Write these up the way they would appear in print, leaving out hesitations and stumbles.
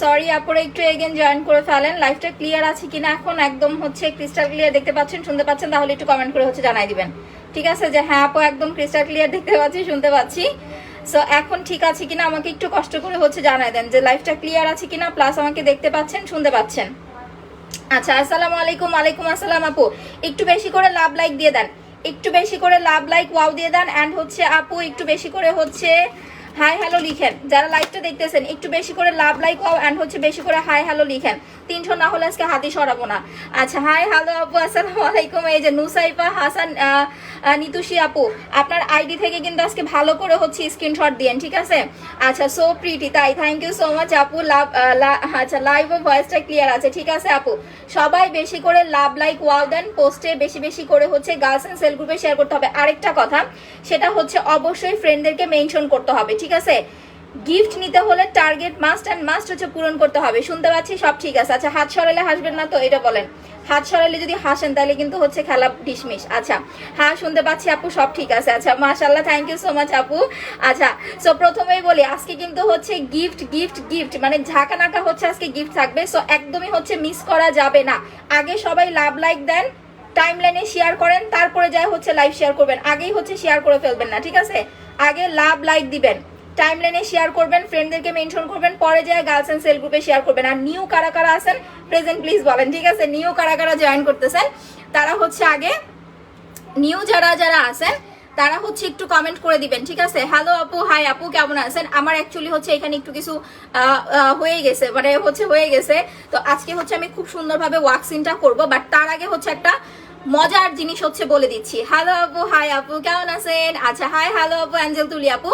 Sorry আপুরে একটু again join করে ফেলেন। লাইভটা ক্লিয়ার আছে কিনা এখন একদম হচ্ছে ক্রিস্টাল ক্লিয়ার দেখতে পাচ্ছেন, শুনতে পাচ্ছেন, তাহলে একটু কমেন্ট করে হচ্ছে জানাই দিবেন। ঠিক আছে যে হ্যাঁ আপু একদম ক্রিস্টাল ক্লিয়ার দেখতে পাচ্ছি, শুনতে পাচ্ছি। সো এখন ঠিক আছে কিনা আমাকে একটু কষ্ট করে হচ্ছে জানাই দেন যে লাইভটা ক্লিয়ার আছে কিনা, প্লাস আমাকে দেখতে পাচ্ছেন, শুনতে পাচ্ছেন। আচ্ছা আসসালামু আলাইকুম। ওয়ালাইকুম আসসালাম আপু, একটু বেশি করে লাভ লাইক দিয়ে দেন, একটু বেশি করে লাভ লাইক ওয়াও দিয়ে দেন। অ্যান্ড হচ্ছে আপু একটু বেশি করে হচ্ছে হাই হ্যালো লিখেন। যারা লাইভটা দেখতেছেন একটু বেশি করে লাভ লাইক ওয়াও অ্যান্ড হচ্ছে বেশি করে হাই হ্যালো লিখেন। 300 না হলে আজকে হাতি সরাবো না। আচ্ছা হাই হ্যালো আপু আসসালামু আলাইকুম। এই যে নুসাইফা হাসান নিতুষি আপু, আপনার আইডি থেকে কিন্তু আজকে ভালো করে হচ্ছে স্ক্রিনশট দিয়েন, ঠিক আছে? আচ্ছা সো প্রিটি, তাই থ্যাংক ইউ সো মাচ আপু। আচ্ছা লাইভ ও ভয়েসটা ক্লিয়ার আছে, ঠিক আছে আপু। সবাই বেশি করে লাভ লাইক ওয়াও দেন, পোস্টে বেশি বেশি করে হচ্ছে গার্লস এন্ড সেল গ্রুপে শেয়ার করতে হবে। আরেকটা কথা, সেটা হচ্ছে অবশ্যই ফ্রেন্ডদেরকে মেনশন করতে হবে, ঠিক আছে? গিফট নিতে হলে টার্গেট মাস্ট অ্যান্ড মাস্ট হচ্ছে পূরণ করতে হবে। শুনতে পাচ্ছি সব ঠিক আছে। আচ্ছা হাত সরালে হাসবেন না তো, এটা বলেন। হাত সরালে যদি হাসেন তাহলে কিন্তু হচ্ছে খেলা ডিসমিস। আচ্ছা হ্যাঁ শুনতে পাচ্ছি আপু, সব ঠিক আছে। আচ্ছা মাশাআল্লাহ, থ্যাংক ইউ সো মাচ আপু। আচ্ছা সো প্রথমেই বলি আজকে কিন্তু হচ্ছে গিফট গিফট গিফট, মানে ঝাঁকানাকা হচ্ছে আজকে গিফট থাকবে। সো একদমই হচ্ছে মিস করা যাবে না। আগে সবাই লাভ লাইক দেন, টাইম লাইনে শেয়ার করেন, তারপরে যাই হচ্ছে লাইভ শেয়ার করবেন। আগেই হচ্ছে শেয়ার করে ফেলবেন না, ঠিক আছে? আগে লাভ লাইক দিবেন, টাইম লাইনে শেয়ার করবেন, ফ্রেন্ডদেরকে মেনশন করবেন, পরে যায় গার্লস এন্ড সেল গ্রুপে শেয়ার করবেন। আর নিউ কারা কারা আছেন প্রেজেন্ট প্লিজ বলেন, ঠিক আছে? নিউ কারা কারা জয়েন করতেছেন তারা হচ্ছে আগে নিউ যারা যারা আছেন তারা হচ্ছে একটু কমেন্ট করে দিবেন, ঠিক আছে? হ্যালো আপু, হাই আপু, কেমন আছেন? আমার অ্যাকচুয়ালি হচ্ছে এখানে একটু কিছু হয়ে গেছে, মানে হচ্ছে হয়ে গেছে। তো আজকে হচ্ছে আমি খুব সুন্দরভাবে ওয়াক্সিনটা করবো, বাট তার আগে হচ্ছে একটা মজার জিনিস হচ্ছে বলে দিচ্ছি। হ্যালো আপু, হাই আপু, কেমন আছেন? আচ্ছা হাই হ্যালো আপু, অ্যাঞ্জেল তুলি আপু।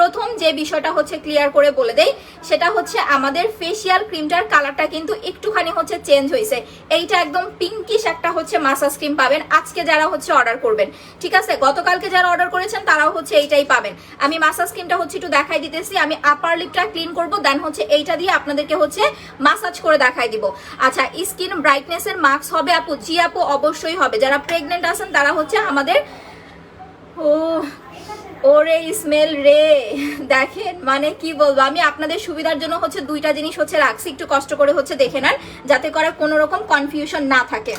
প্রথম যে বিষয়টা হচ্ছে ক্লিয়ার করে বলে দেই, সেটা হচ্ছে আমাদের ফেসিয়াল ক্রিমটার কালারটা কিন্তু একটুখানি হচ্ছে চেঞ্জ হয়েছে। এইটা একদম পিঙ্কিশ একটা হচ্ছে মাসাজ ক্রিম পাবেন আজকে যারা হচ্ছে অর্ডার করবেন, ঠিক আছে? গতকালকে যারা অর্ডার করেছেন তারাও হচ্ছে এইটাই পাবেন। আমি মাসাজ ক্রিমটা হচ্ছে একটু দেখাই দিতেছি। আমি আপার লিপটা ক্লিন করবো, দেন হচ্ছে এইটা দিয়ে আপনাদেরকে হচ্ছে মাসাজ করে দেখাই দিব। আচ্ছা স্কিন ব্রাইটনেস এর মাস্ক হবে আপু? জি আপু অবশ্যই হবে। যারা প্রেগনেন্ট আছেন তারা হচ্ছে আমাদের ওরে স্মেল রে, দেখেন মানে কি বলবো, আমি আপনাদের সুবিধার জন্য হচ্ছে দুইটা জিনিস হচ্ছে রাখছি, একটু কষ্ট করে হচ্ছে দেখে নেন যাতে করে কোনো রকম কনফিউশন না থাকে,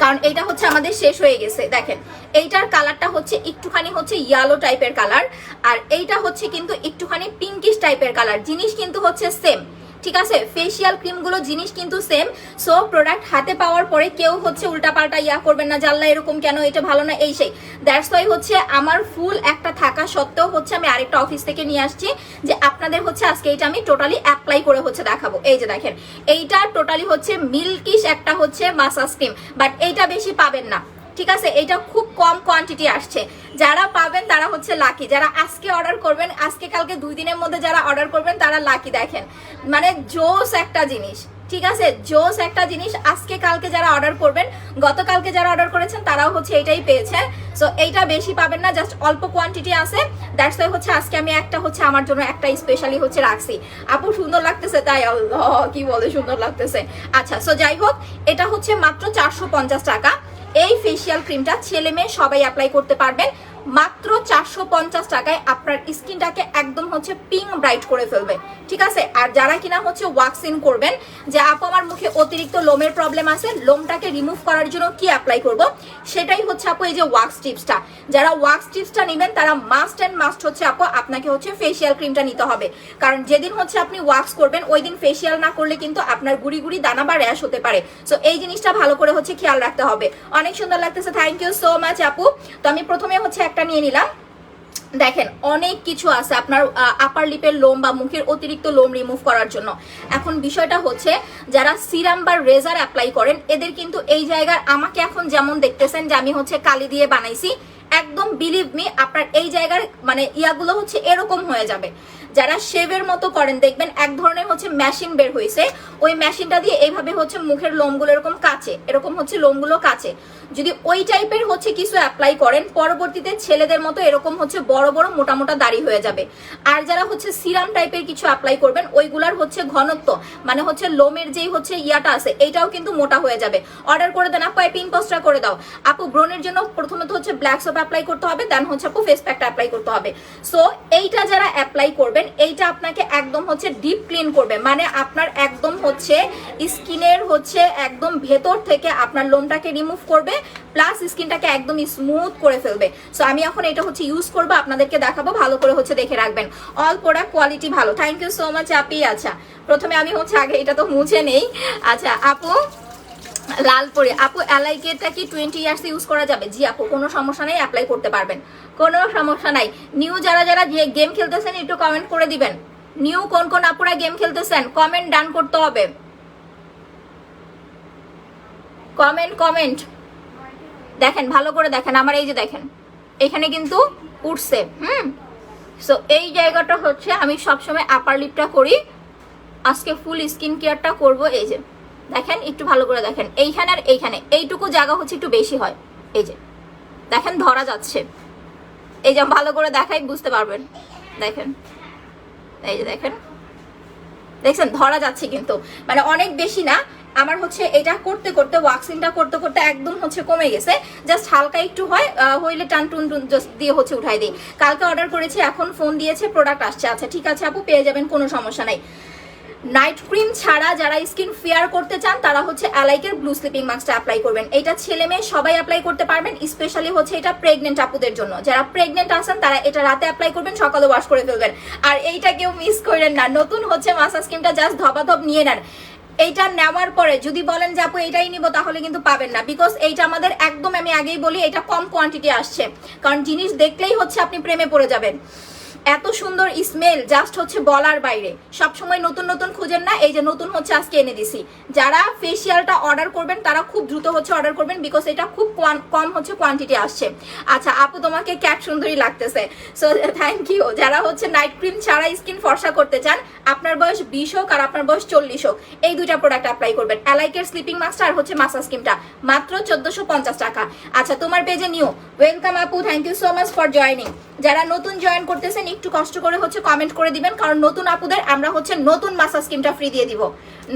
কারণ এইটা হচ্ছে আমাদের শেষ হয়ে গেছে। দেখেন এইটার কালারটা হচ্ছে একটুখানি হচ্ছে ইয়েলো টাইপের কালার, আর এইটা হচ্ছে কিন্তু একটুখানি পিঙ্কিশ টাইপের কালার। জিনিস কিন্তু হচ্ছে সেম, ঠিক আছে? ফেসিয়াল ক্রিমগুলো জিনিস কিন্তু সেম। সো প্রোডাক্ট হাতে পাওয়ার পরে কেউ হচ্ছে উল্টাপাল্টা ইয়া করবেন না, জানলা এরকম কেন, এটা ভালো না, এই সেই। দ্যাটস ওয়াই হচ্ছে আমার ফুল একটা থাকা সত্ত্বেও হচ্ছে আমি আরেকটা অফিস থেকে নিয়ে আসছি যে আপনাদের হচ্ছে আজকে এটা আমি টোটালি অ্যাপ্লাই করে হচ্ছে দেখাবো। এই যে দেখেন এইটা টোটালি হচ্ছে মিল্কিশ একটা হচ্ছে মাসাজ ক্রিম, বাট এইটা বেশি পাবেন না, ঠিক আছে? এটা খুব কম কোয়ান্টিটি আসছে। যারা পাবেন তারা হচ্ছে লাকি, যারা আজকে অর্ডার করবেন, আজকে কালকে 2 দিনের মধ্যে যারা অর্ডার করবেন তারা লাকি। দেখেন মানে জোস একটা জিনিস, ঠিক আছে? জোস একটা জিনিস। আজকে কালকে যারা অর্ডার করবেন, গতকালকে যারা অর্ডার করেছেন তারাও হচ্ছে এইটাই পেয়েছে। সো এইটা বেশি পাবেন না, জাস্ট অল্প কোয়ান্টিটি আছে। দ্যাটস ওয়াই হচ্ছে আজকে আমি একটা হচ্ছে আমার জন্য একটা স্পেশালি হচ্ছে রাখছি। আপু সুন্দর লাগতেছে, তাই আল্লাহ কি বলে সুন্দর লাগতেছে। আচ্ছা সো যাই হোক, এটা হচ্ছে মাত্র 450 টাকা। এই ফেসিয়াল ক্রিমটা ছেলে মেয়ে সবাই অ্যাপ্লাই করতে পারবেন মাত্র 450 টাকায়। আপনার স্কিনটাকে একদম হচ্ছে পিঙ্ক ব্রাইট করে ফেলবে, ঠিক আছে? আর যারা কিনা হচ্ছে ওয়াক্সিন করবেন, যে আপু আমার মুখে অতিরিক্ত লোমের প্রবলেম আছে, লোমটাকে রিমুভ করার জন্য কি অ্যাপ্লাই করব, সেটাই হচ্ছে আপু এই যে ওয়াক্স টিপসটা। যারা ওয়াক্স টিপসটা নেবেন তারা মাস্ট অ্যান্ড মাস্ট হচ্ছে আপু আপনাকে হচ্ছে ফেসিয়াল ক্রিমটা নিতে হবে, কারণ যেদিন হচ্ছে আপনি ওয়াক্স করবেন ওই দিন ফেসিয়াল না করলে কিন্তু আপনার গুড়ি গুড়ি দানা বা র্যাশ হতে পারে। সো এই জিনিসটা ভালো করে হচ্ছে খেয়াল রাখতে হবে। অনেক সুন্দর লাগতেছে, থ্যাংক ইউ সো মাচ আপু। তো আমি প্রথমে হচ্ছে একটা নিয়ে নিলাম। দেখেন অনেক কিছু আছে আপনার আপার লিপের লোম বা মুখের অতিরিক্ত লোম রিমুভ করার জন্য। এখন বিষয়টা হচ্ছে যারা সিরাম বা রেজার অ্যাপ্লাই করেন এদের কিন্তু এই জায়গার, আমাকে এখন যেমন দেখতেছেন যে আমি হচ্ছে কালি দিয়ে বানাইছি, একদম বিলিভ মি আপনার এই জায়গার মানে ইয়াগুলো হচ্ছে এরকম হয়ে যাবে। যারা শেভের মতো করেন দেখবেন এক ধরনের হচ্ছে মেশিন বের হয়েছে, ওই মেশিনটা দিয়ে এইভাবে হচ্ছে মুখের লোমগুলো এরকম কাছে, এরকম হচ্ছে লোমগুলো কাছে যদি ওই টাইপের হচ্ছে কিছু অ্যাপ্লাই করেন, পরবর্তীতে ছেলেদের মতো এরকম হচ্ছে বড় বড় মোটা মোটা দাড়ি হয়ে যাবে। আর যারা হচ্ছে সিরাম টাইপের কিছু অ্যাপ্লাই করবেন, ওইগুলার হচ্ছে ঘনত্ব মানে হচ্ছে লোমের যেই হচ্ছে ইয়াটা আছে এইটাও কিন্তু মোটা হয়ে যাবে। অর্ডার করে দেন আপু, এই পিন পোস্টটা করে দাও আপু। ব্রণের জন্য প্রথমত হচ্ছে ব্ল্যাক সোপ অ্যাপ্লাই করতে হবে, দেন হচ্ছে আপু ফেস প্যাকটা অ্যাপ্লাই করতে হবে। সো এইটা যারা অ্যাপ্লাই করবেন, এইটা আপনাকে একদম হচ্ছে ডিপ ক্লিন করবে, মানে আপনার একদম হচ্ছে স্কিনের হচ্ছে একদম ভেতর থেকে আপনার লোমটাকে রিমুভ করবে, প্লাস স্কিনটাকে একদম স্মুথ করে ফেলবে। সো আমি এখন এটা হচ্ছে ইউজ করবো, আপনাদেরকে দেখাবো, ভালো করে হচ্ছে দেখে রাখবেন। অল প্রোডাক্ট কোয়ালিটি ভালো। থ্যাংক ইউ সো মাচ আপি। আচ্ছা প্রথমে আমি হচ্ছে আগে এটা তো মুছে নেই। আচ্ছা আপু লালপুরি আপু, অ্যালাইকেটটা কি 20 ইয়ার্স ইউজ করা যাবে? জি আপু, কোনো সমস্যা নেই, অ্যাপ্লাই করতে পারবেন, কোনো সমস্যা নাই। নিউ যারা যারা যে গেম খেলতেছেন একটু কমেন্ট করে দিবেন। নিউ কোন কোন আপুরা গেম খেলতেছেন কমেন্ট ডান করতে হবে, কমেন্ট দেখেন ভালো করে দেখেন। আমার এই যে দেখেন এখানে কিন্তু উঠছে, সো এই জায়গাটা হচ্ছে আমি সবসময় আপার লিপটা করি, আজকে ফুল স্কিন কেয়ারটা করব। এই যে দেখেন একটু ভালো করে দেখেন, এইখানে আর এইখানে এইটুকু জায়গা হচ্ছে একটু বেশি হয়। এই যে দেখেন ধরা যাচ্ছে, এই যে ভালো করে দেখাই বুঝতে পারবেন। দেখেন এই যে দেখেন, দেখছেন ধরা যাচ্ছে কিন্তু, মানে অনেক বেশি না। আমার হচ্ছে এটা করতে করতে ওয়াক্সিংটা করতে করতে একদম হচ্ছে কমে গেছে, জাস্ট হালকা একটু হয়, হইলে টান টুন দিয়ে হচ্ছে উঠাই দিই। কালকে অর্ডার করেছি, এখন ফোন দিয়েছে, প্রোডাক্ট আসছে। আচ্ছা ঠিক আছে আপু, পেয়ে যাবেন, কোনো সমস্যা নাই। নাইট ক্রিম ছাড়া যারা স্কিন ফেয়ার করতে চান তারা হচ্ছে অ্যালাইকের ব্লু স্লিপিং মাস্কটা অ্যাপ্লাই করবেন। এটা ছেলে মেয়ে সবাই অ্যাপ্লাই করতে পারবেন, স্পেশালি হচ্ছে এটা প্রেগনেন্ট আপুদের জন্য। যারা প্রেগনেন্ট আছেন তারা এটা রাতে অ্যাপ্লাই করবেন, সকালে ওয়াশ করে ফেলবেন। আর এইটা কেউ মিস করেন না, নতুন হচ্ছে মাসাজ ক্রিমটা জাস্ট ধপাধপ নিয়ে নেন। এইটা নেওয়ার পরে যদি বলেন যে আপু এটাই নিব, তাহলে কিন্তু পাবেন না, বিকজ এইটা আমাদের একদম, আমি আগেই বলি এটা কম কোয়ান্টিটি আসছে, কারণ জিনিস দেখলেই হচ্ছে আপনি প্রেমে পড়ে যাবেন। এত সুন্দর স্মেল জাস্ট হচ্ছে বলার বাইরে। সব সময় নতুন নতুন খুঁজেন না, এই যে নতুন হচ্ছে আজকে এনে দিছি। যারা ফেসিয়ালটা অর্ডার করবেন তারা খুব দ্রুত হচ্ছে অর্ডার করবেন, বিকজ এটা খুব কম হচ্ছে কোয়ান্টিটি আসছে। আচ্ছা আপু তোমাকে ক্যাট সুন্দরী লাগতেছে, সো থ্যাংক ইউ। যারা হচ্ছে নাইট ক্রিম ছাড়া স্কিন ফর্সা করতে চান, আপনার বয়স 20 হোক আর আপনার বয়স 40 হোক, এই দুইটা প্রোডাক্ট অ্যাপ্লাই করবেন। অ্যালাইকের স্লিপিং মাস্কটা আর হচ্ছে মাসাজ ক্রিমটা মাত্র 1450 টাকা। আচ্ছা তোমার পেজে নিউ, ওয়েলকাম আপু, thank you so much for joining. যারা নতুন জয়েন করতেছেন একটু কষ্ট করে হচ্ছে কমেন্ট করে দিবেন, কারণ নতুন আপুদের আমরা হচ্ছে নতুন মাসাজ ক্রিমটা ফ্রি দিয়ে দিব।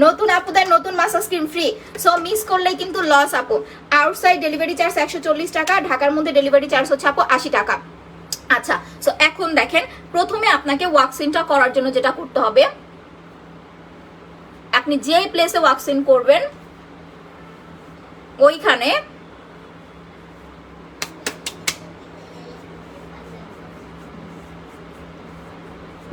নতুন আপুদের নতুন massage cream free, so miss করলেই কিন্তু লস আপু। আউটসাইড ডেলিভারি চার্জ 140 টাকা, ঢাকার মধ্যে ডেলিভারি চার্জ হচ্ছে আপু 80 টাকা। আচ্ছা সো এখন দেখেন, প্রথমে আপনাকে ওয়াক্সিংটা করার জন্য যেটা করতে হবে, আপনি যেই প্লেসে ওয়াক্সিং করবেন ওইখানে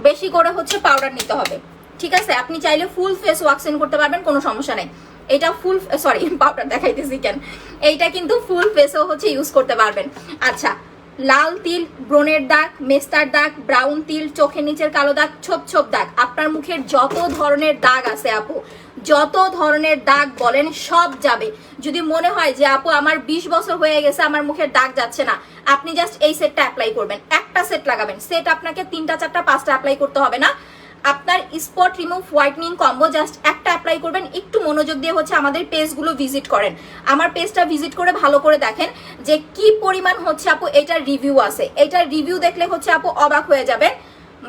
বেশি করে হচ্ছে পাউডার নিতে হবে, ঠিক আছে? আপনি চাইলে ফুল ফেস ওয়াক্সিং করতে পারবেন, কোনো সমস্যা নেই। এটা ফুল, সরি পাউডার দেখাইতেছি কেন, এইটা কিন্তু ফুল ফেসও হচ্ছে ইউজ করতে পারবেন। আচ্ছা লাল তিল, ব্রণের দাগ, মেস্তার দাগ, ব্রাউন তিল, চোখের নিচের কালো দাগ, ছোপ ছোপ দাগ, আপনার মুখের যত ধরনের দাগ আছে আপু, যত ধরনের দাগ বলেন সব যাবে। যদি মনে হয় যে আপু আমার 20 বছর হয়ে গেছে আমার মুখের দাগ যাচ্ছে না, আপনি জাস্ট এই সেটটা অ্যাপ্লাই করবেন, একটা সেট লাগাবেন। সেট আপনাকে 3টা 4টা 5টা অ্যাপ্লাই করতে হবে না। আপনার spot remove whitening combo just একটা অ্যাপ্লাই করবেন। একটু মনোযোগ দিয়ে হচ্ছে আমাদের পেজগুলো ভিজিট করেন, আমার পেজটা ভিজিট করে ভালো করে দেখেন যে কি পরিমাণ হচ্ছে আপু এটার রিভিউ আছে। এটার রিভিউ দেখলে হচ্ছে আপু অবাক হয়ে যাবে।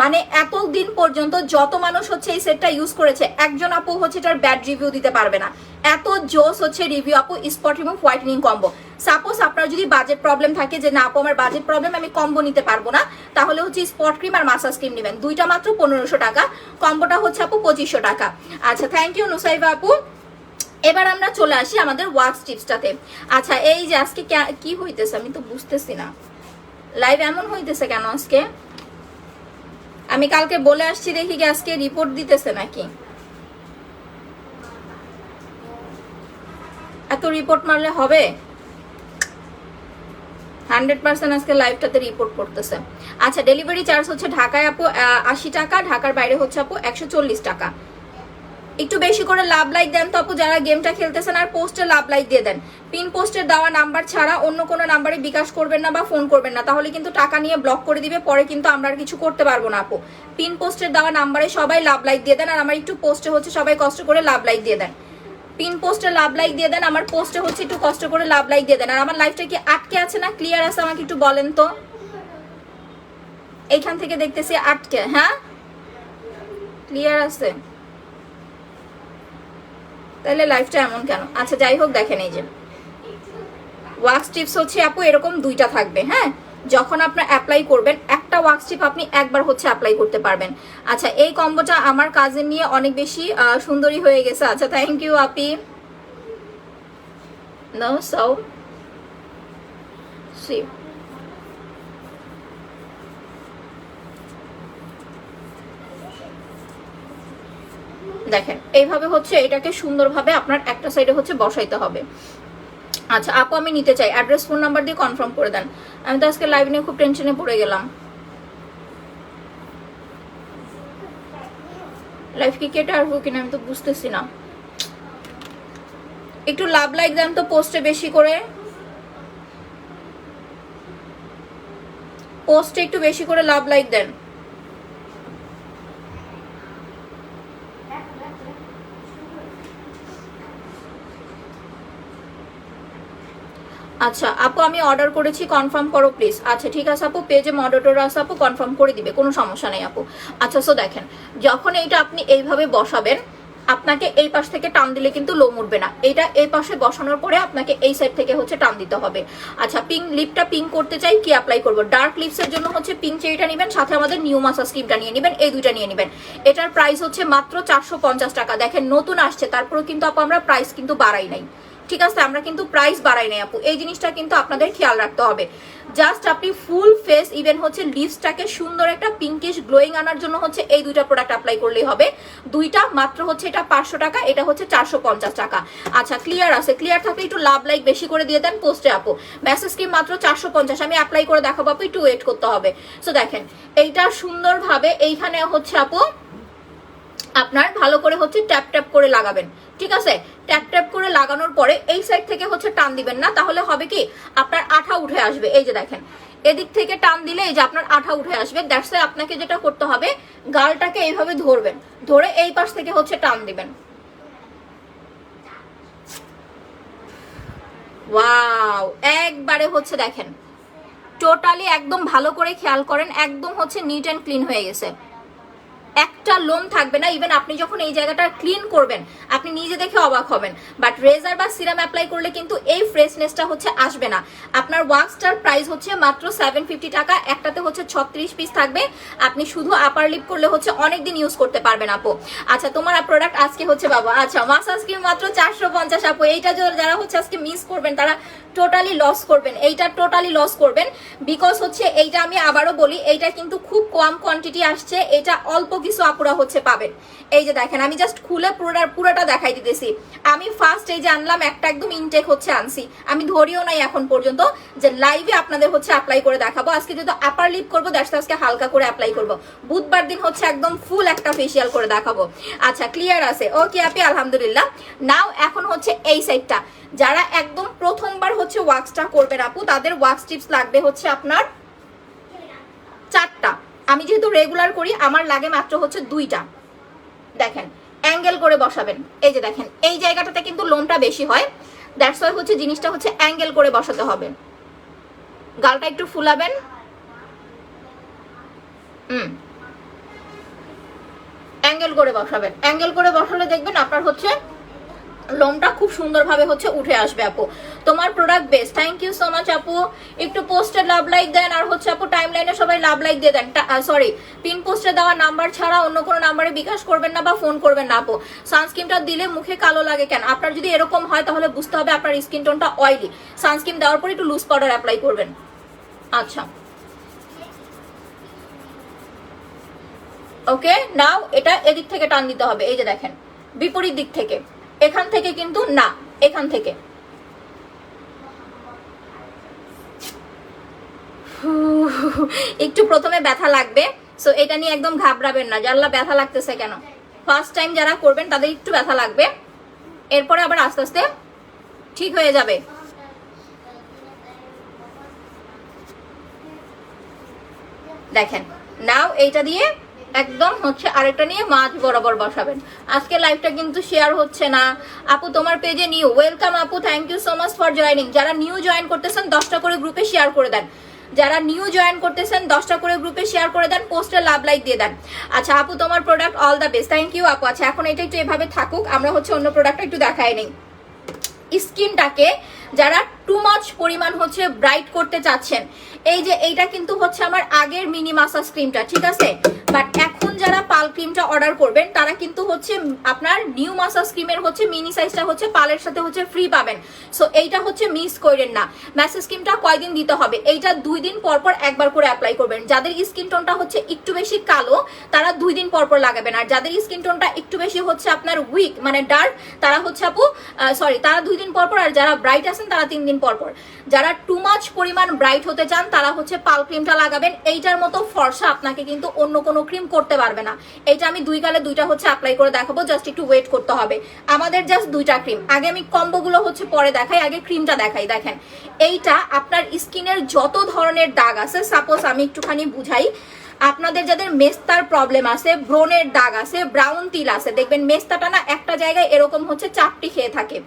মানে এতদিন পর্যন্ত যত মানুষ হচ্ছে এই সেটটা ইউজ করেছে, একজন আপু হচ্ছে এটার ব্যাড রিভিউ দিতে পারবে না। এত জোস হচ্ছে রিভিউ আপু spot remove whitening combo. Suppose আপনার যদি বাজেট প্রবলেম থাকে যে না আপু আমার বাজেট প্রবলেম, আমি কম্বো নিতে পারবো না, তাহলে হচ্ছে স্পট ক্রিম আর মাসাজ ক্রিম নেবেন, দুইটা মাত্র 1500 টাকা, কম্বোটা হচ্ছে আপু 2500 টাকা। আচ্ছা থ্যাংক ইউ নুসাইবা আপু। এবার আমরা চলে আসি আমাদের ওয়াক্স টিপসটাতে। আচ্ছা এই যে আজকে কি হইতেছে আমি তো বুঝতেছি না, লাইভ এমন হইতেছে কেন আজকে? আমি কালকে বলে আসছি, দেখি কি আজকে রিপোর্ট দিতেছে নাকি? এত রিপোর্ট মারলে হবে? 100% আজকে লাইভটাতে রিপোর্ট করতেছে। আচ্ছা ডেলিভারি চার্জ হচ্ছে ঢাকায় আপু 80 টাকা, ঢাকার বাইরে হচ্ছে আপু 140 টাকা। একটু বেশি করে লাভ লাইক দেন তো আপু যারা গেমটা খেলতেছেন, আর পোস্টে লাভ লাইক দিয়ে দেন। পিন পোস্টের দেওয়া নাম্বার ছাড়া অন্য কোনো নাম্বারে বিকাশ করবেন না বা ফোন করবেন না, তাহলে কিন্তু টাকা নিয়ে ব্লক করে দিবে, পরে কিন্তু আমরা আর কিছু করতে পারবো না আপু। পিন পোস্টের দেওয়া নাম্বারে সবাই লাভ লাইক দিয়ে দেন, আর আমার একটু পোস্টে হচ্ছে সবাই কষ্ট করে লাভ লাইক দিয়ে দেন। পিন পোস্টে লাভ লাইক দিয়ে দেন, আমার পোস্টে হচ্ছে একটু কষ্ট করে লাভ লাইক দিয়ে দেন। আর আমার লাইফটা কি আটকে আছে না ক্লিয়ার আছে আমাকে একটু বলেন তো। এইখান থেকে দেখতেছি আটকে, হ্যাঁ ক্লিয়ার আছে, তাহলে লাইফটা এমন কেন? আচ্ছা যাই হোক, দেখেন এই যে ওয়াক্স টিপস হচ্ছে আপু এরকম দুইটা থাকবে, হ্যাঁ যখন আপনার অ্যাপ্লাই করবেন একটা ওয়াক্স টিপ আপনি একবার হচ্ছে অ্যাপ্লাই করতে পারবেন। আচ্ছা এই কম্বোটা আমার কাজের নিয়ে অনেক বেশি সুন্দরী হয়ে গেছে। আচ্ছা thank you Api. No so C দেখেন এইভাবে হচ্ছে এটাকে সুন্দরভাবে আপনার একটা সাইডে হচ্ছে বসাইতে হবে। আচ্ছা আপু আমি নিতে চাই, অ্যাড্রেস ফোন নাম্বার দিয়ে কনফার্ম করে দেন। আমি তো আজকে লাইভ নিয়ে খুব টেনশনে পড়ে গেলাম। লাইভ কি কেটে আসবো কিনা আমি তো বুঝতেছি না। একটু লাভ লাইক দেন তো পোস্টে বেশি করে, পোস্টে একটু বেশি করে লাভ লাইক দেন। আচ্ছা আপু আমি অর্ডার করেছি, কনফার্ম করো প্লিজ। আচ্ছা ঠিক আছে আপু, পেজে মডারেটর আছে আপু, কনফার্ম করে দিবে, কোনো সমস্যা নেই আপু। আচ্ছা সো দেখেন যখন এইটা আপনি এইভাবে বসাবেন, আপনাকে এই পাশ থেকে টান দিলে কিন্তু লোম উঠবে না, এটা এই পাশে বসানোর পরে আপনাকে এই সাইড থেকে হচ্ছে টান দিতে হবে। আচ্ছা পিঙ্ক লিপটা পিঙ্ক করতে চাই, কি অ্যাপ্লাই করবো? ডার্ক লিপসের জন্য হচ্ছে পিঙ্ক চেরিটা নেবেন, সাথে আমাদের নিউ মাসাজ ক্রিমটা নিয়ে নেবেন, এই দুইটা নিয়ে নেবেন। এটার প্রাইস হচ্ছে মাত্র 450 টাকা। দেখেন নতুন আসছে, তারপরেও কিন্তু আপু আমরা প্রাইস কিন্তু বাড়াই নাই, ঠিক আছে আমরা কিন্তু প্রাইস বাড়াই নাই আপু, এই জিনিসটা কিন্তু আপনাদের খেয়াল রাখতে হবে। জাস্ট আপনি ফুল ফেস ইভেন হচ্ছে লিপসটাকে সুন্দর একটা পিঙ্কিশ গ্লোয়িং আনার জন্য হচ্ছে এই দুইটা প্রোডাক্ট অ্যাপ্লাই করলেই হবে। দুইটা মাত্র হচ্ছে এটা 500 টাকা, এটা হচ্ছে 450 টাকা। আচ্ছা ক্লিয়ার আছে? ক্লিয়ার থাকলে একটু লাভ লাইক বেশি করে দিয়ে দেন পোস্টে আপু। মেসেজ ক্রিম মাত্র 450, আমি অ্যাপ্লাই করে দেখাবো আপু, একটু ওয়েট করতে হবে। সো দেখেন এইটা সুন্দরভাবে এইখানে হচ্ছে আপু আপনার ভালো করে হচ্ছে ট্যাপ ট্যাপ করে লাগাবেন, ঠিক আছে? ট্যাপ ট্যাপ করে লাগানোর পরে এই সাইড থেকে হচ্ছে টান দিবেন না, তাহলে হবে কি আপনার আঠা উঠে আসবে। এই যে দেখেন এদিক থেকে টান দিলে এই যে আপনার আঠা উঠে আসবে। দ্যাটস ওয়াই আপনাকে যেটা করতে হবে গালটাকে এইভাবে ধরবেন, ধরে এই পাশ থেকে হচ্ছে টান দিবেন। ওয়াও একবারে হচ্ছে দেখেন টোটালি একদম ভালো করে খেয়াল করেন, একদম হচ্ছে নিট অ্যান্ড ক্লিন হয়ে গেছে, একটা লোম থাকবে না। ইভেন আপনি যখন এই জায়গাটা ক্লিন করবেন আপনি নিজে দেখে অবাক হবেন, বাট রেজার বা সিরাম অ্যাপ্লাই করলে কিন্তু এই ফ্রেশনেসটা হচ্ছে আসবে না। আপনার ওয়াক্সটার প্রাইস হচ্ছে মাত্র 750 টাকা, একটাতে হচ্ছে 36 পিস থাকবে, আপনি শুধু আপার লিপ করলে হচ্ছে অনেকদিন ইউজ করতে পারবেন আপু। আচ্ছা তোমার প্রোডাক্ট আজকে হচ্ছে বাবা, আচ্ছা মাসাজ ক্রিম মাত্র 450 আপু। এইটা যারা হচ্ছে আজকে মিস করবেন তারা টোটালি লস করবেন, এইটা টোটালি লস করবেন। বিকজ হচ্ছে এইটা আমি আবারও বলি এইটা কিন্তু খুব কম কোয়ান্টিটি আসছে, এটা অল্প কিছু আপুরা হচ্ছে পাবেন। এই যে দেখেন আমি জাস্ট খুলে পুরোটা দেখাই দিতেছি। আমি ফার্স্ট এই যে আনলাম একটা একদম ইনটেক হচ্ছে আনছি, আমি ধরিও নাই এখন পর্যন্ত যে লাইভে আপনাদের হচ্ছে অ্যাপ্লাই করে দেখাবো। আজকে যেহেতু আপার লিপ করবো দ্যাটস আজকে হালকা করে অ্যাপ্লাই করবো, বুধবার দিন হচ্ছে একদম ফুল একটা ফেসিয়াল করে দেখাবো। আচ্ছা ক্লিয়ার আছে? ওকে আপি আলহামদুলিল্লাহ। নাও এখন হচ্ছে এই সাইডটা যারা একদম প্রথমবার হচ্ছে ওয়াক্সটা করবেন আপু তাদের ওয়াক্স টিপস লাগবে হচ্ছে আপনার 4টা। আমি যেহেতু রেগুলার করি আমার লাগে মাত্র হচ্ছে 2টা। দেখেন অ্যাঙ্গেল করে বসাবেন, এই যে দেখেন এই জায়গাটাতে কিন্তু লোমটা বেশি হয়, দ্যাটস ওয়াই হচ্ছে জিনিসটা হচ্ছে অ্যাঙ্গেল করে বসাতে হবে। গালটা একটু ফুলাবেন, অ্যাঙ্গেল করে বসাবেন। অ্যাঙ্গেল করে বসালে দেখবেন আপনার হচ্ছে লোমটা খুব সুন্দরভাবে হচ্ছে উঠে আসবে আপু। তোমার product best, thank you so much আপু। একটু পোস্টে লাভ লাইক দেন, আর হচ্ছে আপু টাইম লাইনে সবাই লাভ লাইক দিয়ে দেন। সরি পিন পোস্টে দেওয়া নাম্বার ছাড়া অন্য কোনো নাম্বারে বিকাশ করবেন না বা ফোন করবেন না আপু। সানস্ক্রিনটা দিলে মুখে কালো লাগে কেন? আপনার যদি এরকম হয় তাহলে বুঝতে হবে আপনার স্কিন টোনটা অয়েলি। সানস্ক্রিন দেওয়ার পর একটু লুজ পাউডার অ্যাপ্লাই করবেন। আচ্ছা ওকে নাও এটা এদিক থেকে টান দিতে হবে, এই যে দেখেন বিপরীত দিক থেকে, এখান থেকে কিন্তু না, এখান থেকে। একটু প্রথমে ব্যথা লাগবে, সো এটা নিয়ে একদম ঘাবড়াবেন না, জানলা ব্যথা লাগতেছে কেন। ফার্স্ট টাইম যারা করবেন তাদের একটু ব্যথা লাগবে, এরপরে আবার আস্তে আস্তে ঠিক হয়ে যাবে। দেখেন নাও এইটা দিয়ে একদম হচ্ছে আরেকটা নিয়ে মাঝ বরাবর বসাবেন। আজকে লাইভটা কিন্তু শেয়ার হচ্ছে না আপু, তোমার পেজে নিউ। ওয়েলকাম আপু, thank you so much for joining. যারা নিউ জয়েন করতেছেন 10টা করে গ্রুপে শেয়ার করে দেন, যারা নিউ জয়েন করতেছেন 10টা করে গ্রুপে শেয়ার করে দেন, পোস্টে লাভ লাইক দিয়ে দেন। আচ্ছা আপু তোমার product all the best, thank you আপু। আচ্ছা এখন এটা একটু এভাবে থাকুক, আমরা হচ্ছে অন্য প্রোডাক্টটা একটু দেখাই নেই। স্কিনটাকে যারা টু মাচ পরিমাণ হচ্ছে ব্রাইট করতে চাচ্ছেন, এই যে এইটা কিন্তু হচ্ছে আমার আগের মিনি মাসাজ ক্রিমটা, ঠিক আছে, বাট এখন যারা পাল ক্রিমটা অর্ডার করবেন তারা কিন্তু হচ্ছে আপনার নিউ মাসাজ ক্রিমের হচ্ছে মিনি সাইজটা হচ্ছে পালের সাথে হচ্ছে ফ্রি পাবেন। সো এইটা হচ্ছে মিস করেন না। ম্যাসেজ ক্রিমটা কয়দিন দিতে হবে, এইটা 2 দিন পর পর একবার করে অ্যাপ্লাই করবেন। যাদের স্কিন টোনটা হচ্ছে একটু বেশি কালো তারা 2 দিন পর পর লাগাবেন, আর যাদের স্কিন টোনটা একটু বেশি হচ্ছে আপনার উইক মানে ডার্ক তারা হচ্ছে আপু তারা 2 দিন পর পর, আর যারা ব্রাইট আছেন তারা 3 দিন পর পর। যারা টু মাচ পরিমাণ ব্রাইট হতে চান তারা হচ্ছে পাল ক্রিমটা লাগাবেন। এইটার মতো ফর্সা আপনাকে কিন্তু অন্য কোনো ক্রিম করতে পারবে না। এইটা আমি 2 গালে 2টা হচ্ছে অ্যাপ্লাই করে দেখাবো, জাস্ট একটু ওয়েট করতে হবে। আমাদের জাস্ট 2টা ক্রিম, আগে আমি কম্বোগুলো হচ্ছে পরে দেখাই, আগে ক্রিমটা দেখাই। দেখেন এইটা আপনার স্কিনের যত ধরনের দাগ আছে, সাপোজ আমি একটুখানি বুঝাই, আপনাদের যাদের মেস্তার প্রবলেম আছে, ব্রণের দাগ আছে, ব্রাউন তিল আছে, দেখবেন মেস্তাটা না একটা জায়গায় এরকম হচ্ছে চাপটি খেয়ে থাকে।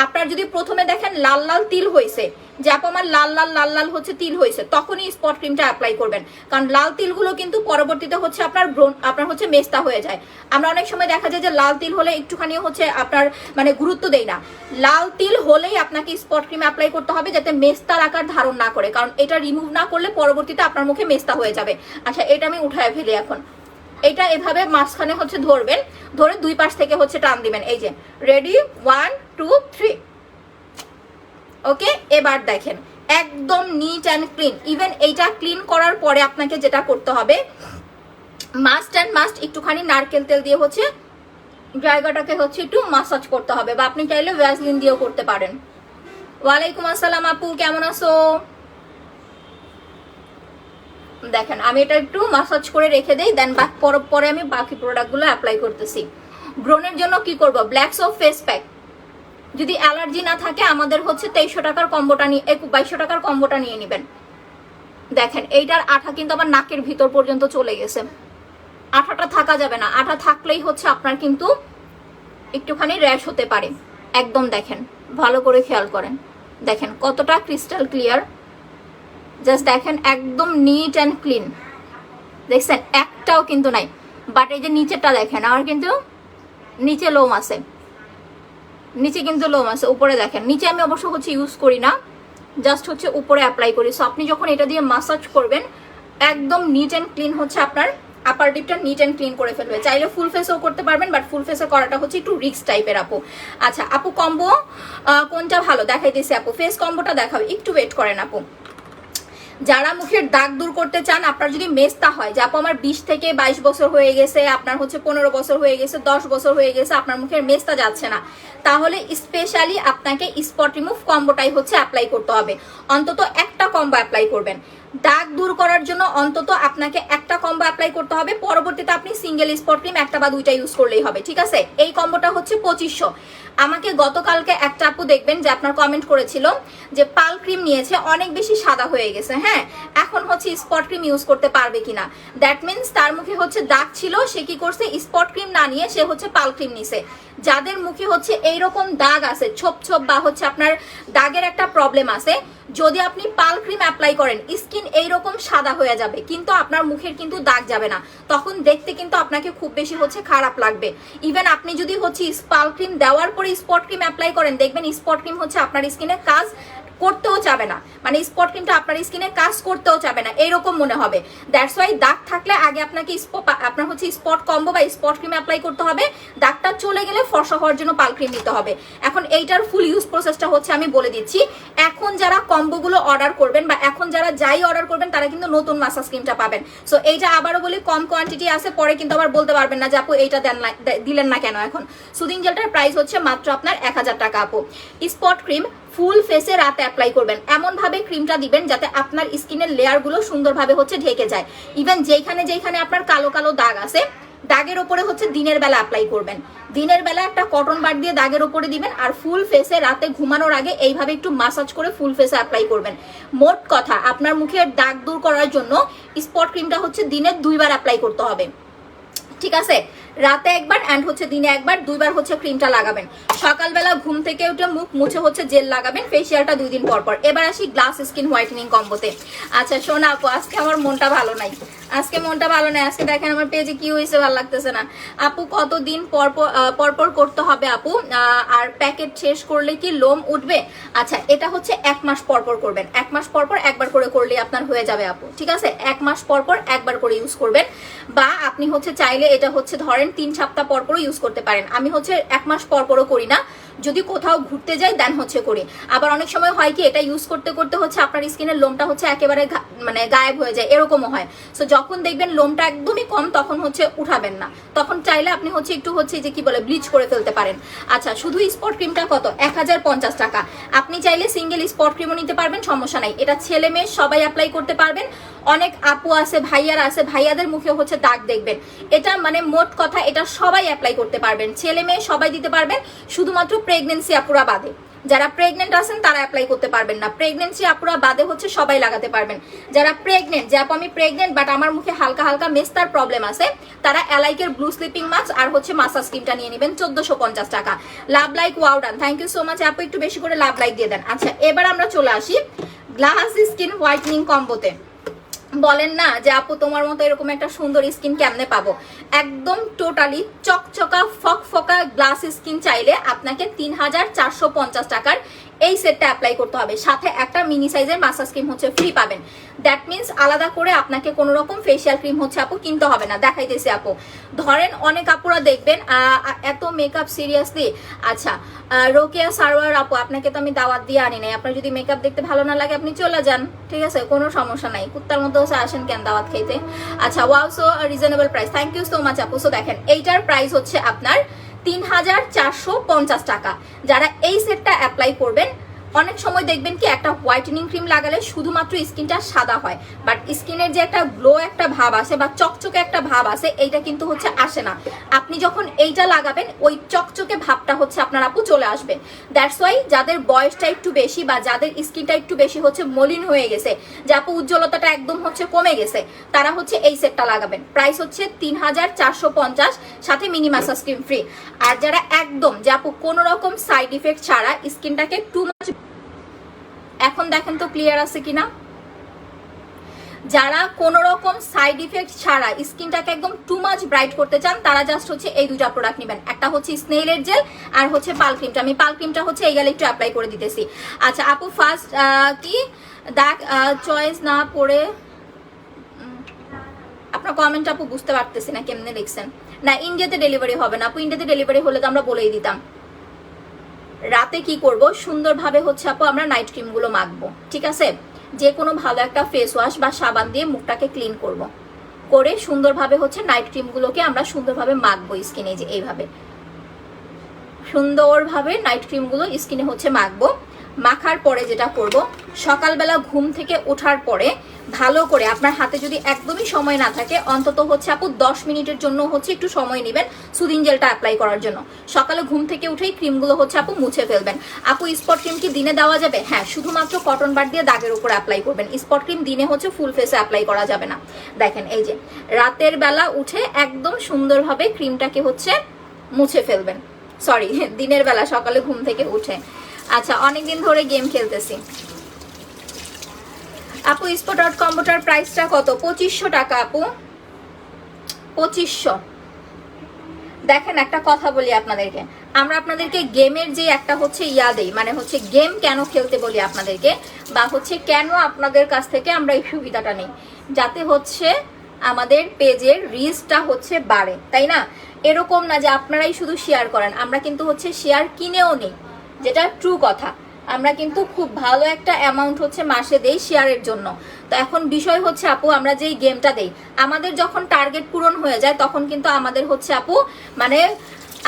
আপনার যদি প্রথমে দেখেন লাল লাল তিল হয়েছে, যে আপু আমার লাল লাল হচ্ছে তিল হয়েছে, তখনই স্পট ক্রিমটা অ্যাপ্লাই করবেন, কারণ লাল তিলগুলো কিন্তু পরবর্তীতে হচ্ছে আপনার হচ্ছে মেস্তা হয়ে যায়। আমরা অনেক সময় দেখা যায় যে লাল তিল হলে একটুখানি হচ্ছে আপনার মানে গুরুত্ব দেই না। লাল তিল হলেই আপনাকে স্পট ক্রিম অ্যাপ্লাই করতে হবে যাতে মেস্তার আকার ধারণ না করে, কারণ এটা রিমুভ না করলে পরবর্তীতে আপনার মুখে মেস্তা হয়ে যাবে। আচ্ছা এটা আমি উঠায় ফেলি এখন। এটা এভাবে মাঝখানে হচ্ছে ধরবেন, ধরে 2 পাশ থেকে হচ্ছে টান দিবেন। এই যে রেডি, 1 2 3, ওকে। এবার দেখেন একদম নিট অ্যান্ড ক্লিন। ইভেন এইটা ক্লিন করার পরে আপনাকে যেটা করতে হবে, মাস্ট অ্যান্ড মাস্ট একটুখানি নারকেল তেল দিয়ে হচ্ছে জায়গাটাকে হচ্ছে একটু মাসাজ করতে হবে, বা আপনি চাইলে ভ্যাসলিন দিয়েও করতে পারেন। ওয়ালাইকুম আসসালাম আপু, কেমন আছো? দেখেন আমি এটা একটু মাসাজ করে রেখে দেই, দেন পরে আমি বাকি প্রোডাক্টগুলো অ্যাপ্লাই করতেছি। ব্রণের জন্য কি করব, ব্ল্যাক সোপ ফেস প্যাক। যদি অ্যালার্জি না থাকে আমাদের হচ্ছে 2300 টাকার কম্বোটা নিয়ে 2200 টাকার কম্বোটা নিয়ে নেবেন। দেখেন এইটার আঠা কিন্তু আবার নাকের ভিতর পর্যন্ত চলে গেছে, আঠাটা থাকা যাবে না। আঠা থাকলেই হচ্ছে আপনার কিন্তু একটুখানি র্যাশ হতে পারে। একদম দেখেন ভালো করে খেয়াল করেন, দেখেন কতটা ক্রিস্টাল ক্লিয়ার, জাস্ট দেখেন একদম নিট অ্যান্ড ক্লিন। দেখছেন একটাও কিন্তু নাই। বাট এই যে নিচেরটা দেখেন, আমার কিন্তু নিচে লোম আছে, নিচে কিন্তু লোম আছে, উপরে দেখেন। নিচে আমি অবশ্য হচ্ছে ইউজ করি না, জাস্ট হচ্ছে উপরে অ্যাপ্লাই করি। সো আপনি যখন এটা দিয়ে মাসাজ করবেন একদম নিট অ্যান্ড ক্লিন হচ্ছে আপনার আপার ডিপটা নিট অ্যান্ড ক্লিন করে ফেলবে। চাইলে ফুল ফেসও করতে পারবেন, বাট ফুল ফেসে করাটা হচ্ছে একটু রিস্ক টাইপের আপু। আচ্ছা আপু কম্বো কোনটা ভালো দেখাইতেছি আপু, ফেস কম্বোটা দেখাবে, একটু ওয়েট করেন আপু। যারা মুখের দাগ দূর করতে চান, আপনার যদি মেস্তা হয় যে আপু আমার 20 থেকে 22 বছর হয়ে গেছে, আপনার হচ্ছে 15 বছর হয়ে গেছে, 10 বছর হয়ে গেছে, আপনার মুখের মেস্তা যাচ্ছে না, তাহলে স্পেশালি আপনাকে স্পট রিমুভ কম্বোটাই হচ্ছে অ্যাপ্লাই করতে হবে। অন্তত একটা কম্বো অ্যাপ্লাই করবেন। দাগ দূর করার জন্য অন্তত আপনাকে একটা কম্বো অ্যাপ্লাই করতে হবে। পরবর্তীতে আপনি সিঙ্গেল স্পট ক্রিম 1 বা 2টা ইউজ করলেই হবে, ঠিক আছে। এই কম্বোটা হচ্ছে 2500। আমাকে গতকালকে একটা আপু দেখবেন যে আপনার কমেন্ট করেছিল যে পাল ক্রিম নিয়েছে, অনেক বেশি সাদা হয়ে গেছে, হ্যাঁ, এখন হচ্ছে স্পট ক্রিম ইউজ করতে পারবে কিনা। দ্যাট মিনস তার মুখে হচ্ছে দাগ ছিল, সে কি করছে স্পট ক্রিম না নিয়ে সে হচ্ছে পাল ক্রিম নিছে। যাদের মুখে হচ্ছে এইরকম দাগ আছে, ছোপ ছোপ বা হচ্ছে আপনার দাগের একটা প্রবলেম আছে, যদি আপনি পাল ক্রিম অ্যাপ্লাই করেন স্কিন এইরকম সাদা হয়ে যাবে, কিন্তু আপনার মুখের কিন্তু দাগ যাবে না। তখন দেখতে কিন্তু আপনাকে খুব বেশি হচ্ছে খারাপ লাগবে। ইভেন আপনি যদি হচ্ছে পাল ক্রিম দেওয়ার পরে স্পট ক্রিম অ্যাপ্লাই করেন, দেখবেন স্পট ক্রিম হচ্ছে আপনার স্কিনে কাজ করতেও চাবে না, মানে স্পট ক্রিমটা আপনার স্কিনে কাজ করতেও চাবে না, এইরকম মনে হবে। দ্যাটস ওয়াই দাগ থাকলে আগে আপনাকে আপনার হচ্ছে স্পট কম্বো বা স্পট ক্রিম অ্যাপ্লাই করতে হবে। দাগটা চলে গেলে ফর্সা হওয়ার জন্য পাল ক্রিম নিতে হবে। এখন এইটার ফুল ইউজ প্রসেসটা হচ্ছে আমি বলে দিচ্ছি। এখন যারা কম্বোগুলো অর্ডার করবেন বা এখন যারা যাই অর্ডার করবেন তারা কিন্তু নতুন মাসাজ ক্রিমটা পাবেন। সো এইটা আবারও বলি কম কোয়ান্টিটি আছে, পরে কিন্তু আবার বলতে পারবেন না যে আপু এইটা দিলেন না কেন। এখন সুদিং জেলটার প্রাইস হচ্ছে মাত্র আপনার 1000 টাকা আপু। স্পট ক্রিম ফুল ফেসে রাতে অ্যাপ্লাই করবেন, এমন ভাবে ক্রিমটা দিবেন যাতে আপনার স্কিনের লেয়ার গুলো সুন্দরভাবে হচ্ছে ঢেকে যায়। ইভেন যেখানে যেখানে আপনার কালো কালো দাগ আছে দাগের ওপরে হচ্ছে দিনের বেলা অ্যাপ্লাই করবেন। দিনের বেলা একটা কটন বার দিয়ে দাগের ওপরে দিবেন, আর ফুল ফেসে রাতে ঘুমানোর আগে এইভাবে একটু মাসাজ করে ফুল ফেসে অ্যাপ্লাই করবেন। মোট কথা আপনার মুখের দাগ দূর করার জন্য স্পট ক্রিমটা হচ্ছে দিনে 2 বার অ্যাপ্লাই করতে হবে, ঠিক আছে? রাতে একবার অ্যান্ড হচ্ছে দিনে একবার, 2 বার হচ্ছে ক্রিমটা লাগাবেন। সকালবেলা ঘুম থেকে উঠে মুখ মুছে হচ্ছে জেল লাগাবেন, ফেসিয়ালটা 2 দিন পর পর। এবার আসি গ্লাস স্কিন হোয়াইটেনিং কম্বোতে। আচ্ছা শোনা আপু, আজকে আমার মনটা ভালো নাই, আজকে মনটা ভালো নাই। আজকে দেখেন আমার পেজে কি হয়েছে, ভালো লাগতেছে না আপু। কতদিন পর করতে হবে আপু? আর প্যাকেট শেষ করলে কি লোম উঠবে? আচ্ছা এটা হচ্ছে 1 মাস পর করবেন, 1 মাস পর একবার করে করলে আপনার হয়ে যাবে আপু, ঠিক আছে? 1 মাস পর একবার করে ইউজ করবেন, বা আপনি হচ্ছে চাইলে এটা হচ্ছে ধরেন 3 সপ্তাহ পর ইউজ করতে পারেন। আমি হচ্ছে 1 মাস পর করি না, যদি কোথাও ঘুরতে যাই দেন হচ্ছে করি। আবার অনেক সময় হয় কি এটা ইউজ করতে করতে হচ্ছে আপনার স্কিনের লোমটা হচ্ছে একেবারে মানে গায়েব হয়ে যায়, এরকমও হয়। সো যখন দেখবেন লোমটা একদমই কম তখন হচ্ছে উঠাবেন না, তখন চাইলে আপনি হচ্ছে একটু হচ্ছে যে কি বলে ব্লিচ করে ফেলতে পারেন। আচ্ছা শুধু স্পট ক্রিমটা কত? 1050 টাকা। আপনি চাইলে সিঙ্গেল স্পট ক্রিমও নিতে পারবেন, সমস্যা নাই। এটা ছেলে মেয়ে সবাই অ্যাপ্লাই করতে পারবেন। অনেক আপু আছে, ভাইয়ারা আছে, ভাইয়াদের মুখে হচ্ছে দাগ দেখবেন। এটা মানে মোট কথা এটা সবাই অ্যাপ্লাই করতে পারবেন, ছেলে মেয়ে সবাই দিতে পারবেন, শুধুমাত্র প্রেগনেন্সি আপুরা বাদে। যারা প্রেগনেন্ট আছেন তারা অ্যাপ্লাই করতে পারবেন না, প্রেগনেন্সি আপুরা বাদে হচ্ছে সবাই লাগাতে পারবেন। যারা প্রেগনেন্ট, যে আপু আমি প্রেগনেন্ট বাট আমার মুখে হালকা হালকা মেস্তার প্রবলেম আছে, তারা অ্যালাইকের ব্লু স্লিপিং মাস্ক আর হচ্ছে মাসাজ ক্রিমটা নিয়ে নেবেন 1450 টাকা। লাভ লাইক ওয়াওডান, থ্যাংক ইউ সো মাচ আপু, একটু বেশি করে লাভ লাইক দিয়ে দেন। আচ্ছা এবার আমরা চলে আসি গ্লাস স্কিন হোয়াইটেনিং কম্বোতে। বলেন না যে আপু তোমার মতো এরকম একটা সুন্দর স্কিন কেমনে পাবো? একদম টোটালি চকচকা ফকফকা গ্লাস স্কিন চাইলে আপনাকে 3450 টাকার এই সেটটা অ্যাপ্লাই করতে হবে, সাথে একটা মিনি সাইজের মাসাজ ক্রিম হচ্ছে ফ্রি পাবেন। দ্যাট মিনস আলাদা করে আপনাকে কোনো রকম ফেসিয়াল ক্রিম হচ্ছে আপু কিনতে হবে না। দেখাইতেছি আপু, ধরেন অনেক আপুরা দেখবেন এত মেকআপ সিরিয়াসলি। আচ্ছা রোকেয়া সারোয়ার আপু, আপনাকে তো আমি দাওয়াত দিয়ে আনি নাই, আপনার যদি মেকআপ দেখতে ভালো না লাগে আপনি চলে যান, ঠিক আছে? কোনো সমস্যা নাই, কুত্তার মতো হচ্ছে আসেন কেন দাওয়াত খেতে। আচ্ছা wow, so reasonable price, thank you so much আপু। সো দেখেন এইটার প্রাইস হচ্ছে আপনার 3450 টাকা। যারা এই সেটটা অ্যাপ্লাই করবেন, অনেক সময় দেখবেন কি একটা হোয়াইটেনিং ক্রিম লাগালে শুধুমাত্র স্কিনটা সাদা হয়, বাট স্কিনের যে একটা গ্লো একটা ভাব আসে বা চকচকে একটা ভাব আসে, এইটা কিন্তু হচ্ছে আসে না। আপনি যখন এইটা লাগাবেন ওই চকচকে ভাবটা হচ্ছে আপনার আপু চলে আসবে। দ্যাটস ওয়াই যাদের বয়সটা একটু বেশি বা যাদের স্কিনটা একটু বেশি হচ্ছে মলিন হয়ে গেছে, যে আপু উজ্জ্বলতাটা একদম হচ্ছে কমে গেছে, তারা হচ্ছে এই সেটটা লাগাবেন। প্রাইস হচ্ছে 3450, সাথে মিনি মাসাজ ক্রিম ফ্রি। আর যারা একদম যে আপু কোনো রকম সাইড ইফেক্ট ছাড়া স্কিনটাকে টু মাচ, এখন দেখেন তো ক্লিয়ার আছে কিনা, যারা কোনো রকম সাইড ইফেক্ট ছাড়া স্কিনটাকে একদম টু মাচ ব্রাইট করতে চান তারা জাস্ট হচ্ছে এই দুইটা প্রোডাক্ট নেবেন। একটা হচ্ছে স্নেইলের জেল আর হচ্ছে পাল ক্রিমটা। আমি পাল ক্রিমটা হচ্ছে এই গেলে একটু অ্যাপ্লাই করে দিতেছি। আচ্ছা আপু ফার্স্ট কি দাগ চয়েস না পড়ে, আপনার কমেন্ট আপু বুঝতে পারতেছি না কেমনে লিখছেন। না ইন্ডিয়াতে ডেলিভারি হবে না আপু, ইন্ডিয়াতে ডেলিভারি হলে তো আমরা বলেই দিতাম। রাতে কি করব, সুন্দরভাবে হচ্ছে আপু আমরা নাইট ক্রিমগুলো মাখবো, ঠিক আছে? যে কোনো ভালো একটা ফেস ওয়াশ বা সাবান দিয়ে মুখটাকে ক্লিন করব, করে সুন্দরভাবে হচ্ছে নাইট ক্রিমগুলোকে আমরা সুন্দরভাবে মাখবো স্কিনে, যে এইভাবে সুন্দরভাবে নাইট ক্রিমগুলো স্কিনে হচ্ছে মাখবো। মাখার পরে যেটা করব, সকালবেলা ঘুম থেকে ওঠার পরে ভালো করে আপনার হাতে যদি একদমই সময় না থাকে, অন্তত হচ্ছে আপু 10 মিনিটের জন্য হচ্ছে একটু সময় নেবেন সুদিন জেলটা অ্যাপ্লাই করার জন্য। সকালে ঘুম থেকে উঠেই ক্রিমগুলো হচ্ছে আপু মুছে ফেলবেন। আপু স্পট ক্রিম কি দিনে দেওয়া যাবে? হ্যাঁ, শুধুমাত্র কটন বার দিয়ে দাগের উপর অ্যাপ্লাই করবেন। স্পট ক্রিম দিনে হচ্ছে ফুল ফেসে অ্যাপ্লাই করা যাবে না। দেখেন এই যে রাতের বেলা উঠে একদম সুন্দরভাবে ক্রিমটাকে হচ্ছে মুছে ফেলবেন, সরি দিনের বেলা সকালে ঘুম থেকে উঠে। আচ্ছা অনেকদিন ধরে গেম খেলতেছি আপু। স্পট আউট কম্বোটার প্রাইসটা কত? 2500 টাকা আপু, 2500। দেখেন একটা কথা বলি আপনাদেরকে, আমরা আপনাদেরকে গেমের যে একটা হচ্ছে ইয়া দেই, মানে হচ্ছে গেম কেন খেলতে বলি আপনাদেরকে, বা হচ্ছে কেন আপনাদের কাছ থেকে আমরা এই সুবিধাটা নেই, যাতে হচ্ছে আমাদের পেজের রিচটা হচ্ছে বাড়ে, তাই না? এরকম না যে আপনারাই শুধু শেয়ার করেন, আমরা কিন্তু হচ্ছে শেয়ার কিনেও নেই, যেটা ট্রু কথা। আমরা কিন্তু খুব ভালো একটা অ্যামাউন্ট হচ্ছে মাসে দেই শেয়ারের জন্য। তো এখন বিষয় হচ্ছে আপু, আমরা যেই গেমটা দেই আমাদের যখন টার্গেট পূরণ হয়ে যায় তখন কিন্তু আমাদের হচ্ছে আপু মানে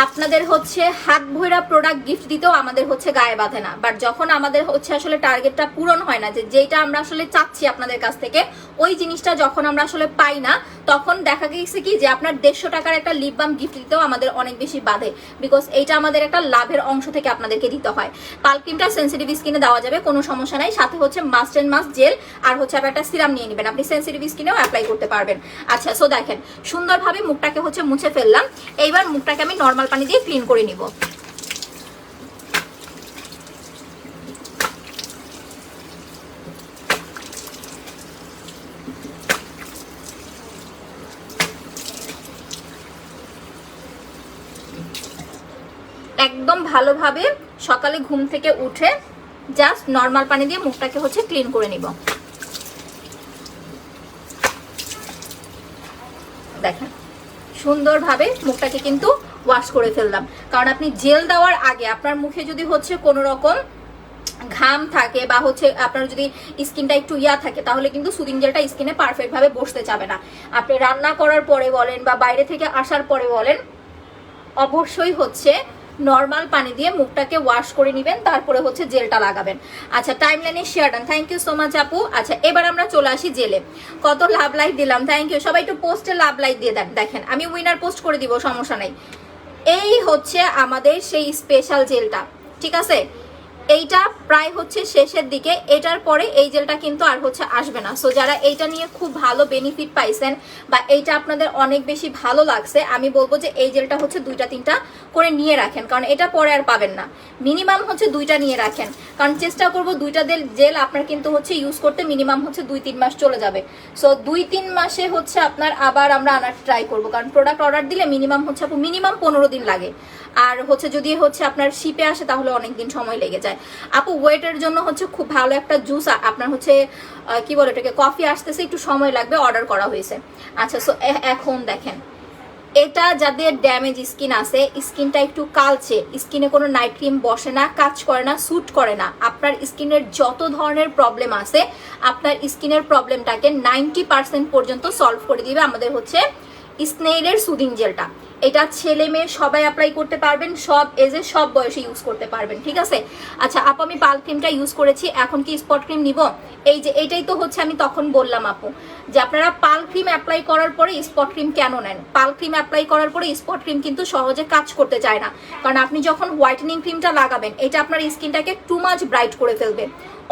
আপনাদের হচ্ছে হাত ভৈরা প্রোডাক্ট গিফট দিতেও আমাদের হচ্ছে গায়ে বাঁধে না, বাট যখন আমাদের হচ্ছে আসলে টার্গেটটা পূরণ হয় না, যে যেটা আমরা আসলে চাচ্ছি আপনাদের কাছ থেকে ওই জিনিসটা যখন আমরা আসলে পাই না, তখন দেখা গেছে কি যে আপনার 150 টাকার একটা লিপ বাম গিফট দিতেও আমাদের অনেক বেশি বাধে, বিকজ এইটা আমাদের একটা লাভের অংশ থেকে আপনাদেরকে দিতে হয়। পাল ক্রিমটা সেন্সিটিভ স্কিনে দেওয়া যাবে, কোনো সমস্যা নাই, সাথে হচ্ছে মাস্ট এন্ড মাস্ট জেল আর হচ্ছে একটা সিরাম নিয়ে নেবেন, আপনি সেন্সিটিভ স্কিনেও অ্যাপ্লাই করতে পারবেন। আচ্ছা, সো দেখেন সুন্দরভাবে মুখটাকে হচ্ছে মুছে ফেললাম। এইবার মুখটাকে আমি নর্মাল পানি দিয়ে ক্লিন করে নিব। একদম ভালোভাবে সকালে ঘুম থেকে উঠে জাস্ট নর্মাল পানি দিয়ে মুখটাকে হচ্ছে ক্লিন করে নিব। দেখেন সুন্দরভাবে মুখটাকে কিন্তু ওয়াশ করে ফেললাম, কারণ আপনি জেল দেওয়ার আগে আপনার মুখে যদি হচ্ছে কোনো রকম ঘাম থাকে বা হচ্ছে আপনার যদি স্কিনটা একটু ইয়া থাকে, তাহলে কিন্তু সুদিং জেলটা স্কিনে পারফেক্ট ভাবে বসতে যাবে না। আপনি রান্না করার পরে বলেন বা বাইরে থেকে আসার পরে বলেন, অবশ্যই হচ্ছে নর্মাল পানি দিয়ে মুখটাকে ওয়াশ করে নেবেন, তারপরে হচ্ছে জেলটা লাগাবেন। আচ্ছা, টাইমলাইনে share done, thank you so much আপু। আচ্ছা, এবার আমরা চলে আসি জেলে। কত লাভ লাইক দিলাম, থ্যাংক ইউ। সবাই একটু পোস্টে লাভ লাইক দিয়ে দেন। দেখেন আমি উইনার পোস্ট করে দিব, সমস্যা নাই। এই হচ্ছে আমাদের সেই স্পেশাল জেলটা, ঠিক আছে? এইটা প্রায় হচ্ছে শেষের দিকে, এটার পরে এই জেলটা কিন্তু আর হচ্ছে আসবে না। সো যারা এইটা নিয়ে খুব ভালো বেনিফিট পাইছেন বা এইটা আপনাদের অনেক বেশি ভালো লাগছে, আমি বলবো যে এই জেলটা হচ্ছে 2-3টা করে নিয়ে রাখেন, কারণ এটা পরে আর পাবেন না। মিনিমাম হচ্ছে 2টা নিয়ে রাখেন, কারণ চেষ্টা করব 2টা জেল আপনার কিন্তু হচ্ছে ইউজ করতে মিনিমাম হচ্ছে 2-3 মাস চলে যাবে। সো 2-3 মাসে হচ্ছে আপনার আবার আমরা আনার ট্রাই করবো, কারণ প্রোডাক্ট অর্ডার দিলে মিনিমাম হচ্ছে মিনিমাম 15 দিন লাগে, আর হচ্ছে যদি হচ্ছে আপনার শিপে আসে তাহলে অনেক দিন সময় লেগে যায়। আপু ওয়েটের জন্য হচ্ছে খুব ভালো একটা জুস আপনার হচ্ছে কি বলে এটাকে, কফি আসতেছে, একটু সময় লাগবে, অর্ডার করা হয়েছে। আচ্ছা, সো এখন দেখেন, এটা যাদের ড্যামেজ স্কিন আছে, স্কিনটা একটু কালচে, স্কিনে কোনো নাইট ক্রিম বসে না, কাজ করে না, স্যুট করে না, আপনার স্কিনের যত ধরনের প্রবলেম আছে, আপনার স্কিনের প্রবলেমটাকে 90% পর্যন্ত সলভ করে দিবে আমাদের হচ্ছে স্নেইলের সুদিং জেলটা। এটা ছেলে মেয়ে সবাই অ্যাপ্লাই করতে পারবেন, সব এজে সব বয়সে ইউজ করতে পারবেন, ঠিক আছে? আচ্ছা আপু, আমি পাল ক্রিমটা ইউজ করেছি, এখন কি স্পট ক্রিম নিব? এই যে এইটাই তো হচ্ছে আমি তখন বললাম আপু, যে আপনারা পাল ক্রিম অ্যাপ্লাই করার পরে স্পট ক্রিম কেন নেন? পাল ক্রিম অ্যাপ্লাই করার পরে স্পট ক্রিম কিন্তু সহজে কাজ করতে চায় না, কারণ আপনি যখন হোয়াইটেনিং ক্রিমটা লাগাবেন, এটা আপনার স্কিনটাকে টু মাচ ব্রাইট করে ফেলবে,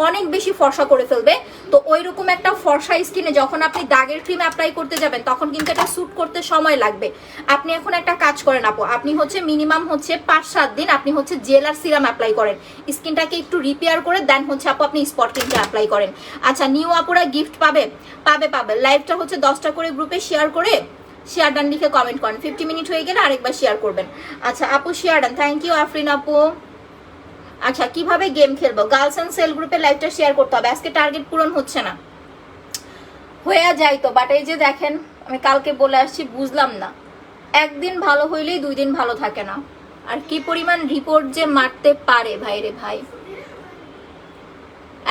অনেক বেশি ফর্সা করে ফেলবে। তো ওই রকম একটা ফর্সা স্কিনে যখন আপনি দাগের ক্রিম অ্যাপ্লাই করতে যাবেন, তখন কিন্তু এটা স্যুট করতে সময় লাগবে। আপনি এখন একটা কাজ করেন আপু, আপনি হচ্ছে মিনিমাম হচ্ছে 5-7 দিন আপনি হচ্ছে জেল আর সিরাম অ্যাপ্লাই করেন, স্কিনটাকে একটু রিপেয়ার করে দেন হচ্ছে আপু আপনি স্পট ক্রিমটা অ্যাপ্লাই করেন। আচ্ছা, নিউ আপুরা গিফট পাবে? পাবে। লাইভটা হচ্ছে 10টা করে গ্রুপে শেয়ার করে শেয়ার ডান লিখে কমেন্ট করেন, 50 মিনিট হয়ে গেলে আরেকবার শেয়ার করবেন। আচ্ছা আপু, share done, thank you Afrin আপু। আচ্ছা, কিভাবে গেম খেলবো? গার্লস এন্ড সেল গ্রুপে লাইভটা শেয়ার করতে হবে, আজকে টার্গেট পূরণ হচ্ছে না, হয়ে যায় তো, বাট এই যে দেখেন আমি কালকে বলে আসছি, বুঝলাম না, একদিন ভালো হইলেই 2 দিন ভালো থাকে না, আর কি পরিমাণ রিপোর্ট যে মারতে পারে ভাই রে ভাই,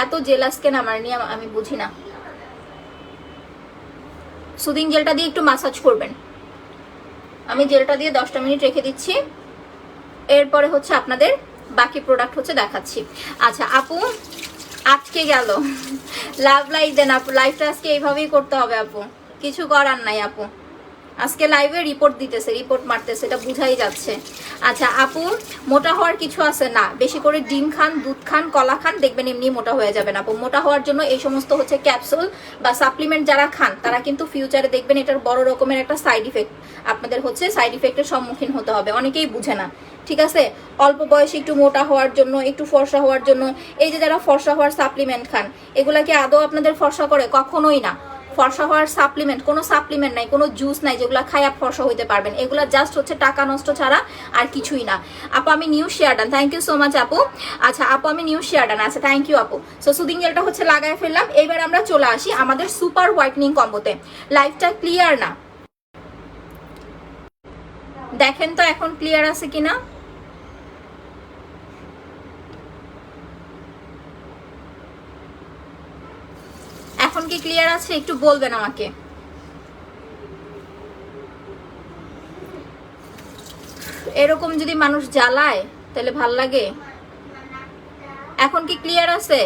এত জেলাস কেন আমার নিয়ে আমি বুঝি না। সুদিং জেলটা দিয়ে একটু মাসাজ করবেন, আমি জেলটা দিয়ে 10টা মিনিট রেখে দিচ্ছি, এরপরে হচ্ছে আপনাদের বাকি প্রোডাক্ট হচ্ছে দেখাচ্ছি। আচ্ছা আপু, আটকে গেল, লাভ লাইক দেন আপু, লাইভটা আজকে এইভাবেই করতে হবে আপু, কিছু করার নাই আপু, আজকে লাইভে রিপোর্ট দিতেছে, রিপোর্ট মারতেছে, এটা বুঝাই যাচ্ছে। আচ্ছা আপু, মোটা হওয়ার কিছু আছে না, বেশি করে ডিম খান, দুধ খান, কলা খান, দেখবেন এমনি মোটা হয়ে যাবেন আপু। মোটা হওয়ার জন্য এই সমস্ত হচ্ছে ক্যাপসুল বা সাপ্লিমেন্ট যারা খান, তারা কিন্তু ফিউচারে দেখবেন এটার বড় রকমের একটা সাইড ইফেক্ট, আপনাদের হচ্ছে সাইড ইফেক্টের সম্মুখীন হতে হবে, অনেকেই বুঝে না, ঠিক আছে? অল্প বয়সে একটু মোটা হওয়ার জন্য, একটু ফর্সা হওয়ার জন্য, এই যে যারা ফর্সা হওয়ার সাপ্লিমেন্ট খান, এগুলা কি আদৌ আপনাদের ফর্সা করে? কখনোই না। ফর্সা হওয়ার সাপ্লিমেন্ট, কোনো সাপ্লিমেন্ট নাই, কোনো জুস নাই যেগুলো খাই আপ ফর্সা হইতে পারবেন, এগুলা জাস্ট হচ্ছে টাকা নষ্ট ছাড়া আর কিছুই না। আপু আমি new share done, thank you so much আপু। আচ্ছা আপু, আমি নিউ শেয়ার ডান, আচ্ছা থ্যাংক ইউ আপু। সো সুদিং জেলটা হচ্ছে লাগাই ফেললাম, এবার আমরা চলে আসি আমাদের সুপার হোয়াইটনিং কম্বোতে। লাইফটা ক্লিয়ার না, দেখেন তো এখন ক্লিয়ার আছে কিনা? এখন কি ক্লিয়ার আছে? একটু বলবেন আমাকে। এরকম যদি মানুষ জ্বালায় তাহলে ভাল লাগে? এখন কি ক্লিয়ার আছে?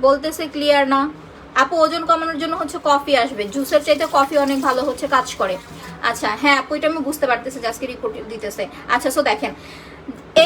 বলতেছে ক্লিয়ার না আপু। ওজন কমানোর জন্য হচ্ছে কফি আসবে, জুসের চাইতে কফি অনেক ভালো হচ্ছে কাজ করে। আচ্ছা হ্যাঁ আপু, এটা আমি বুঝতে পারতেছি যে আজকে রিপোর্ট দিতেছে। আচ্ছা সো দেখেন,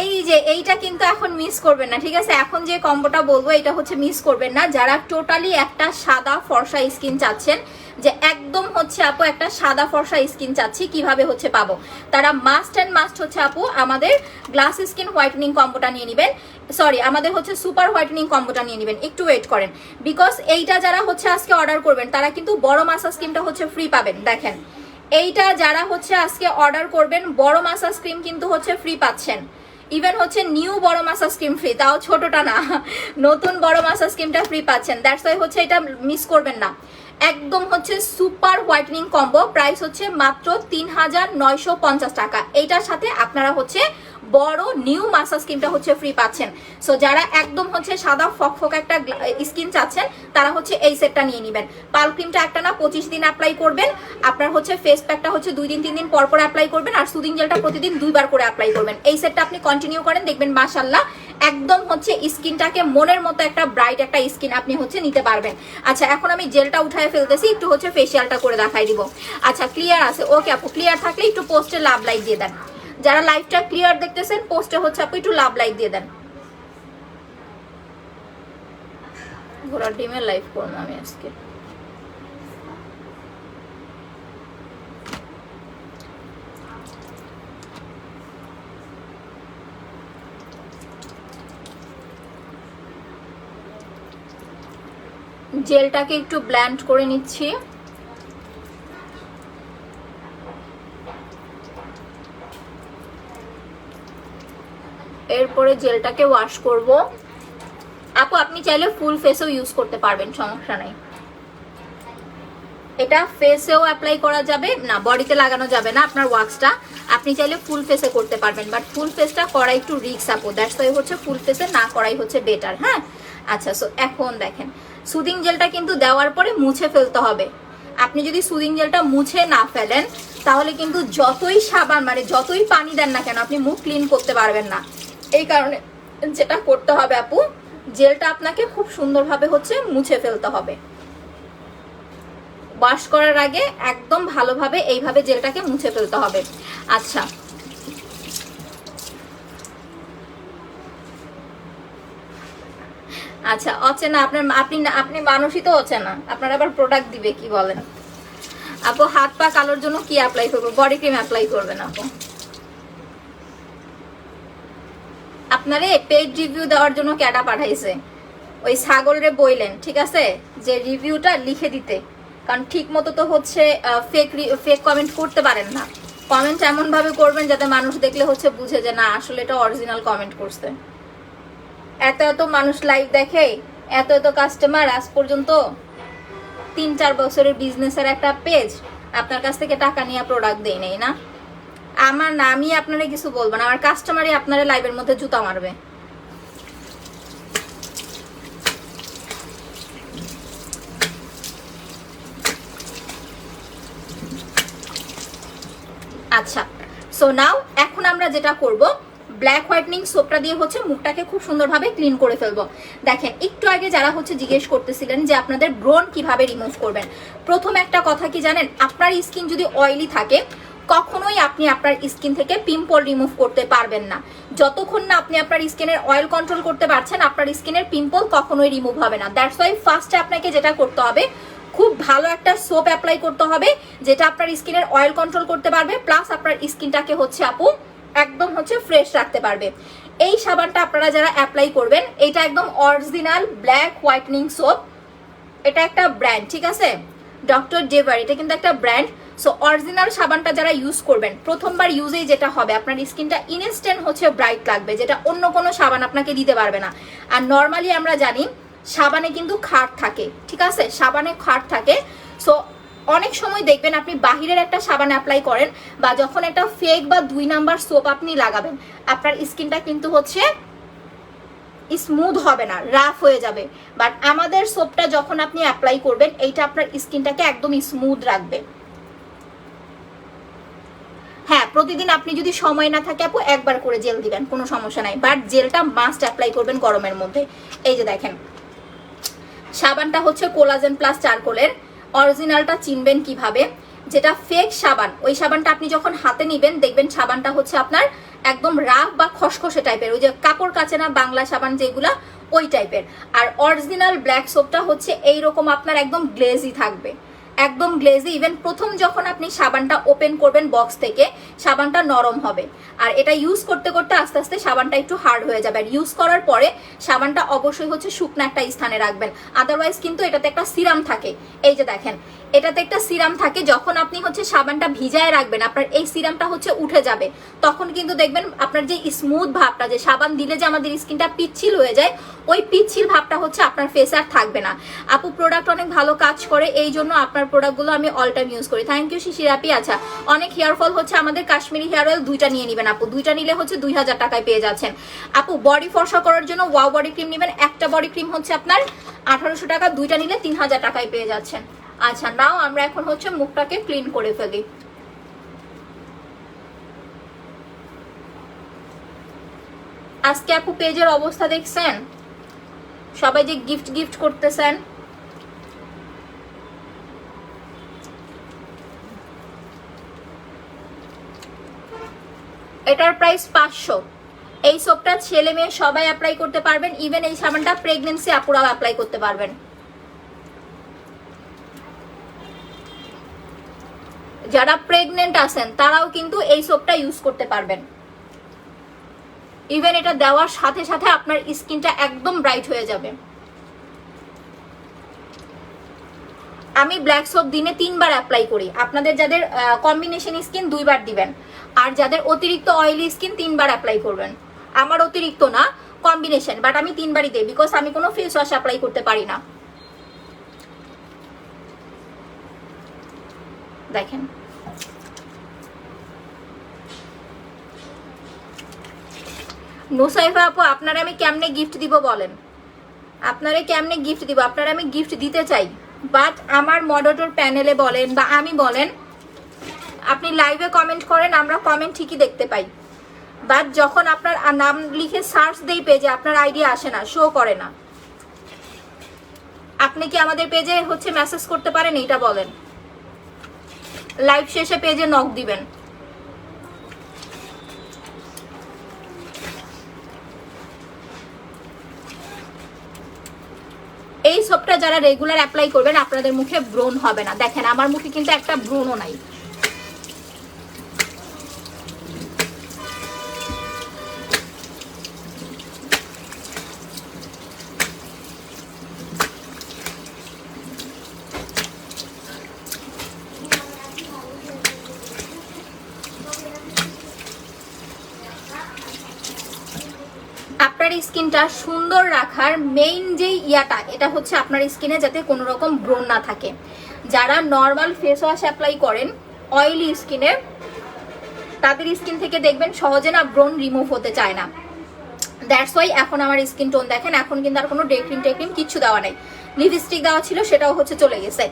এই যে এইটা কিন্তু এখন মিস করবেন না, ঠিক আছে? এখন যে কম্বোটা বলবো এটা হচ্ছে মিস করবেন না। যারা টোটালি একটা সাদা ফর্সা স্কিন চাচ্ছেন, যে একদম হচ্ছে আপু একটা সাদা ফর্সা স্কিন চাচ্ছি, কিভাবে হচ্ছে পাবো, তারা মাস্ট অ্যান্ড মাস্ট হচ্ছে আপু আমাদের গ্লাস স্কিন হোয়াইটেনিং কম্বোটা নিয়ে নেবেন। সরি, আমাদের হচ্ছে সুপার হোয়াইটেনিং কম্বোটা নিয়ে নেবেন। একটু ওয়েট করেন, বিকজ এইটা যারা হচ্ছে আজকে অর্ডার করবেন তারা কিন্তু বড় মাসাজ ক্রিমটা হচ্ছে ফ্রি পাবেন। দেখেন, এইটা যারা হচ্ছে আজকে অর্ডার করবেন বড় মাসাজ ক্রিম কিন্তু হচ্ছে ফ্রি পাচ্ছেন। ইভেন হচ্ছে নিউ বড় মাসাজ ক্রিম ফ্রি, তাও ছোটটা না, নতুন বড় মাসাজ ক্রিমটা ফ্রি পাচ্ছেন। দ্যাটস ওয়াই হচ্ছে এটা মিস করবেন না। একদম হচ্ছে সুপার হোয়াইটেনিং কম্বো, প্রাইস হচ্ছে মাত্র ৩,৯৫০ টাকা। এইটার সাথে আপনারা হচ্ছে বড় নিউ মাসাজ ক্রিমটা হচ্ছে ফ্রি পাচ্ছেন। সো যারা একদম হচ্ছে সাদা ফকফক একটা স্কিন চাচ্ছেন তারা হচ্ছে এই সেটটা নিয়ে নেবেন। পাল ক্রিমটা একটা না 25 দিন অ্যাপ্লাই করবেন, আপনার হচ্ছে ফেস প্যাকটা হচ্ছে 2 দিন 3 দিন পর পর অ্যাপ্লাই করবেন, আর সুদিং জেলটা প্রতিদিন 2 বার করে অ্যাপ্লাই করবেন। এই সেটটা আপনি কন্টিনিউ করেন, দেখবেন মাশাআল্লাহ একদম হচ্ছে স্কিনটাকে মনের মতো একটা ব্রাইট একটা স্কিন আপনি হচ্ছে নিতে পারবেন। আচ্ছা এখন আমি জেলটা উঠায় ফেলতেছি, একটু হচ্ছে ফেসিয়ালটা করে দেখাই দিব। আচ্ছা ক্লিয়ার আছে? ওকে আপু, ক্লিয়ার থাকলে একটু পোস্টে লাভ লাইক দিয়ে দেন। যারা লাইভটা ক্লিয়ার দেখতেছেন পোস্টে হচ্ছে আপু একটু লাভ লাইক দিয়ে দেন। ঘোড়ার ডিমের লাইভ করবো আমি আজকে। জেলটাকে একটু ব্লেন্ড করে নিচ্ছি। এরপরে জেলটাকে ওয়াশ করব। আপু আপনি চাইলে ফুল ফেসেও ইউজ করতে পারবেন, সমস্যা নাই। এটা ফেসেও অ্যাপ্লাই করা যাবে না, বডিতে লাগানো যাবে না আপনার ওয়াক্সটা। আপনি চাইলে ফুল ফেসে করতে পারবেন, বাট ফুল ফেসটা করা একটু রিস্ক আপু, দ্যাটস ওয়াই হচ্ছে ফুল ফেসে না করাই হচ্ছে বেটার। হ্যাঁ আচ্ছা, সো এখন দেখেন সুদিং জেলটা কিন্তু দেওয়ার পরে মুছে ফেলতে হবে। আপনি যদি সুদিং জেলটা মুছে না ফেলেন তাহলে কিন্তু যতই সাবান মানে যতই পানি দেন না কেন আপনি মুখ ক্লিন করতে পারবেন না। এই কারণে যেটা করতে হবে আপু, জেলটা আপনাকে খুব সুন্দরভাবে হচ্ছে মুছে ফেলতে হবে। ওয়াশ করার আগে একদম ভালোভাবে এইভাবে জেলটাকে মুছে ফেলতে হবে। আচ্ছা আচ্ছা অচেনা আপনার, আপনি মানুষই তো অচেনা, আপনার আবার প্রোডাক্ট দিবে কি বলেন? আপু হাত পা কালোর জন্য কি অ্যাপ্লাই করবো? বডি ক্রিম অ্যাপ্লাই করবেন আপু। আপনারে পেড রিভিউ দেওয়ার জন্য ক্যাটা পাঠাইছে, ওই ছাগলরে বইলেন ঠিক আছে যে রিভিউটা লিখে দিতে, কারণ ঠিক মতো তো হচ্ছে ফেক কমেন্ট করতে পারেন না। কমেন্ট এমন ভাবে করবেন যাতে মানুষ দেখলে হচ্ছে বুঝে যে না আসলে এটা অরিজিনাল কমেন্ট করছে। এত এত মানুষ লাইভ দেখে, এত এত কাস্টমার, আজ পর্যন্ত 3-4 বছরের বিজনেসের একটা পেজ, আপনার কাছ থেকে টাকা নিয়ে প্রোডাক্ট দেই নেই না। আমার না, আমি আপনারা কিছু বলবো না, আমার কাস্টমারই আপনারা লাইভের মধ্যে জুতা মারবে। আচ্ছা সো নাও এখন আমরা যেটা করব, ব্ল্যাক হোয়াইটনিং সোপটা দিয়ে হচ্ছে মুখটাকে খুব সুন্দরভাবে ক্লিন করে ফেলবো। দেখেন একটু আগে যারা হচ্ছে জিজ্ঞেস করতেছিলেন যে আপনাদের ব্রণ কিভাবে রিমুভ করবেন, প্রথম একটা কথা কি জানেন, আপনার স্কিন যদি অয়েলি থাকে কখনোই আপনি আপনার স্কিন থেকে পিম্পল রিমুভ করতে পারবেন না। যতক্ষণ না আপনি আপনার স্কিনের অয়েল কন্ট্রোল করতে পারছেন আপনার স্কিনের পিম্পল কখনোই রিমুভ হবে না। দ্যাটস ওয়াই ফার্স্টে আপনাকে যেটা করতে হবে, খুব ভালো একটা সোপ অ্যাপ্লাই করতে হবে যেটা আপনার স্কিনের অয়েল কন্ট্রোল করতে পারবে, প্লাস আপনার স্কিনটাকে হচ্ছে আপু একদম হচ্ছে ফ্রেশ রাখতে পারবে। এই সাবানটা আপনারা যারা অ্যাপ্লাই করবেন, এটা একদম অরিজিনাল ব্ল্যাক হোয়াইটনিং সোপ, এটা একটা ব্র্যান্ড ঠিক আছে, ডক্টর ডেভার, এটা কিন্তু একটা ব্র্যান্ড। সো অরিজিনাল সাবানটা যারা ইউজ করবেন প্রথমবার ইউজেই যেটা হবে আপনার স্কিনটা ইনস্ট্যান্ট হচ্ছে ব্রাইট লাগবে, যেটা অন্য কোনো সাবান আপনাকে দিতে পারবে না। আর নর্মালি আমরা জানি সাবানে কিন্তু খাট থাকে, ঠিক আছে, সাবানে খাট থাকে। সো অনেক সময় দেখবেন আপনি বাহিরের একটা সাবান অ্যাপ্লাই করেন বা যখন একটা ফেক বা 2 নাম্বার সোপ আপনি লাগাবেন আপনার স্কিনটা কিন্তু হচ্ছে স্মুথ হবে না, রাফ হয়ে যাবে। বাট আমাদের সোপটা যখন আপনি অ্যাপ্লাই করবেন এইটা আপনার স্কিনটাকে একদম স্মুথ রাখবে। হ্যাঁ, প্রতিদিন আপনি যদি সময় না থাকে আপু একবার করে জেল দিবেন, কোনো সমস্যা নাই, বাট জেলটা মাস্ট অ্যাপ্লাই করবেন গরমের মধ্যে। এই যে দেখেন সাবানটা হচ্ছে কোলাজেন প্লাস চারকোলের। অরিজিনালটা চিনবেন কিভাবে, যেটা ফেক সাবান ওই সাবানটা আপনি যখন হাতে নিবেন দেখবেন সাবানটা হচ্ছে আপনার একদম রাফ বা খসখসে টাইপের, ওই যে কাপড় কাচে না বাংলা সাবান যেগুলা, ওই টাইপের। আর অরিজিনাল ব্ল্যাক সোপটা হচ্ছে এইরকম আপনার একদম গ্লেজি থাকবে, একদম গ্লেজি। ইভেন প্রথম যখন আপনি সাবানটা ওপেন করবেন বক্স থেকে সাবানটা নরম হবে, আর এটা ইউজ করতে করতে আস্তে আস্তে সাবানটা একটু হার্ড হয়ে যাবে। আর ইউজ করার পরে সাবানটা অবশ্যই হচ্ছে শুকনো একটা স্থানে রাখবেন, আদারওয়াইজ কিন্তু এটাতে একটা সিরাম থাকে। এই যে দেখেন এটাতে একটা সিরাম থাকে, যখন আপনি হচ্ছে সাবানটা ভিজায় রাখবেন আপনার এই সিরামটা হচ্ছে উঠে যাবে, তখন কিন্তু দেখবেন আপনার যে স্মুথ ভাবটা, যে সাবান দিলে যে আমাদের স্কিনটা পিচ্ছিল হয়ে যায় ওই পিচ্ছিল ভাবটা হচ্ছে আপনার ফেসে আর থাকবে না। আপু প্রোডাক্ট অনেক ভালো কাজ করে, এই জন্য আপনার প্রোডাক্টগুলো আমি অল টাইম ইউজ করি। থ্যাংক ইউ শিশির আপি। আচ্ছা, অনেক হেয়ার ফল হচ্ছে আমাদের কাশ্মীরি হেয়ার অয়েল দুইটা নিয়ে নেবেন আপু, দুইটা নিলে হচ্ছে 2000 টাকায় পেয়ে যাচ্ছেন। আপু বডি ফর্সা করার জন্য ওয়াও বডি ক্রিম নেবেন, একটা বডি ক্রিম হচ্ছে আপনার 1800 টাকা, দুইটা নিলে 3000 টাকায় পেয়ে যাচ্ছেন। আচ্ছা নাও আমরা এখন হচ্ছে মুখটাকে ক্লিন করে ফেলি। আজকে আপু পেজের অবস্থা দেখছেন, সবাই যে গিফট গিফট করতেছেন। এটার প্রাইস 500। এই সোপটা ছেলে মেয়ে সবাই অ্যাপ্লাই করতে পারবেন, ইভেন এই সাবানটা প্রেগনেন্সি আপুরাও অ্যাপ্লাই করতে পারবেন। যারা প্রেগনেন্ট আছেন তারাও কিন্তু এই সোপটা ইউজ করতে পারবেন। ইভেন এটা দেওয়ার সাথে সাথে আপনার স্কিনটা একদম ব্রাইট হয়ে যাবে। আমি ব্ল্যাক সোপ দিনে 3 বার অ্যাপ্লাই করি, আপনাদের যাদের কম্বিনেশন স্কিন 2 বার দিবেন, আর যাদের অতিরিক্ত অয়েলি স্কিন 3 বার অ্যাপ্লাই করবেন। আমার অতিরিক্ত না, কম্বিনেশন, বাট আমি 3 বারই দিই, বিকজ আমি কোনো ফেস ওয়াশ অ্যাপ্লাই করতে পারি না। দেখেন নুসাইফা আপু আপনারা আমি কেমনে গিফট দিব বলেন, আপনারা কেমনে গিফট দিব? আপনারা আমি গিফট দিতে চাই, বাট আমার মডারেটর প্যানেলে বলেন বা আমি বলেন, আপনি লাইভে কমেন্ট করেন, আমরা কমেন্ট ঠিকই দেখতে পাই, বাট যখন আপনার নাম লিখে সার্চ দেই পেজে আপনার আইডিয়া আসে না, শো করে না। আপনি কি আমাদের পেজে হচ্ছে মেসেজ করতে পারেন এটা বলেন, লাইভ শেষে পেজে নক দিবেন। এই সোপটা যারা রেগুলার অ্যাপ্লাই করবেন আপনাদের মুখে ব্রণ হবে না। দেখেন আমার মুখে কিন্তু একটা ব্রণও নাই। আপনার স্কিনটা সুন্দর রাখার মেইন যে ইয়াটা, এটা হচ্ছে আপনার স্কিনে যাতে কোনো রকম ব্রণ না থাকে। যারা নর্মাল ফেস ওয়াশ অ্যাপ্লাই করেন অয়েলি স্কিনে, তাদের স্কিন থেকে দেখবেন সহজে না ব্রণ রিমুভ হতে চায় না। দ্যাটস ওয়াই এখন আমার স্কিন টোন দেখেন, এখন কিন্তু আর কোনো ডে ক্রিম কিচ্ছু দেওয়া নেই, লিপস্টিক দেওয়া ছিল সেটাও হচ্ছে চলে গেছে।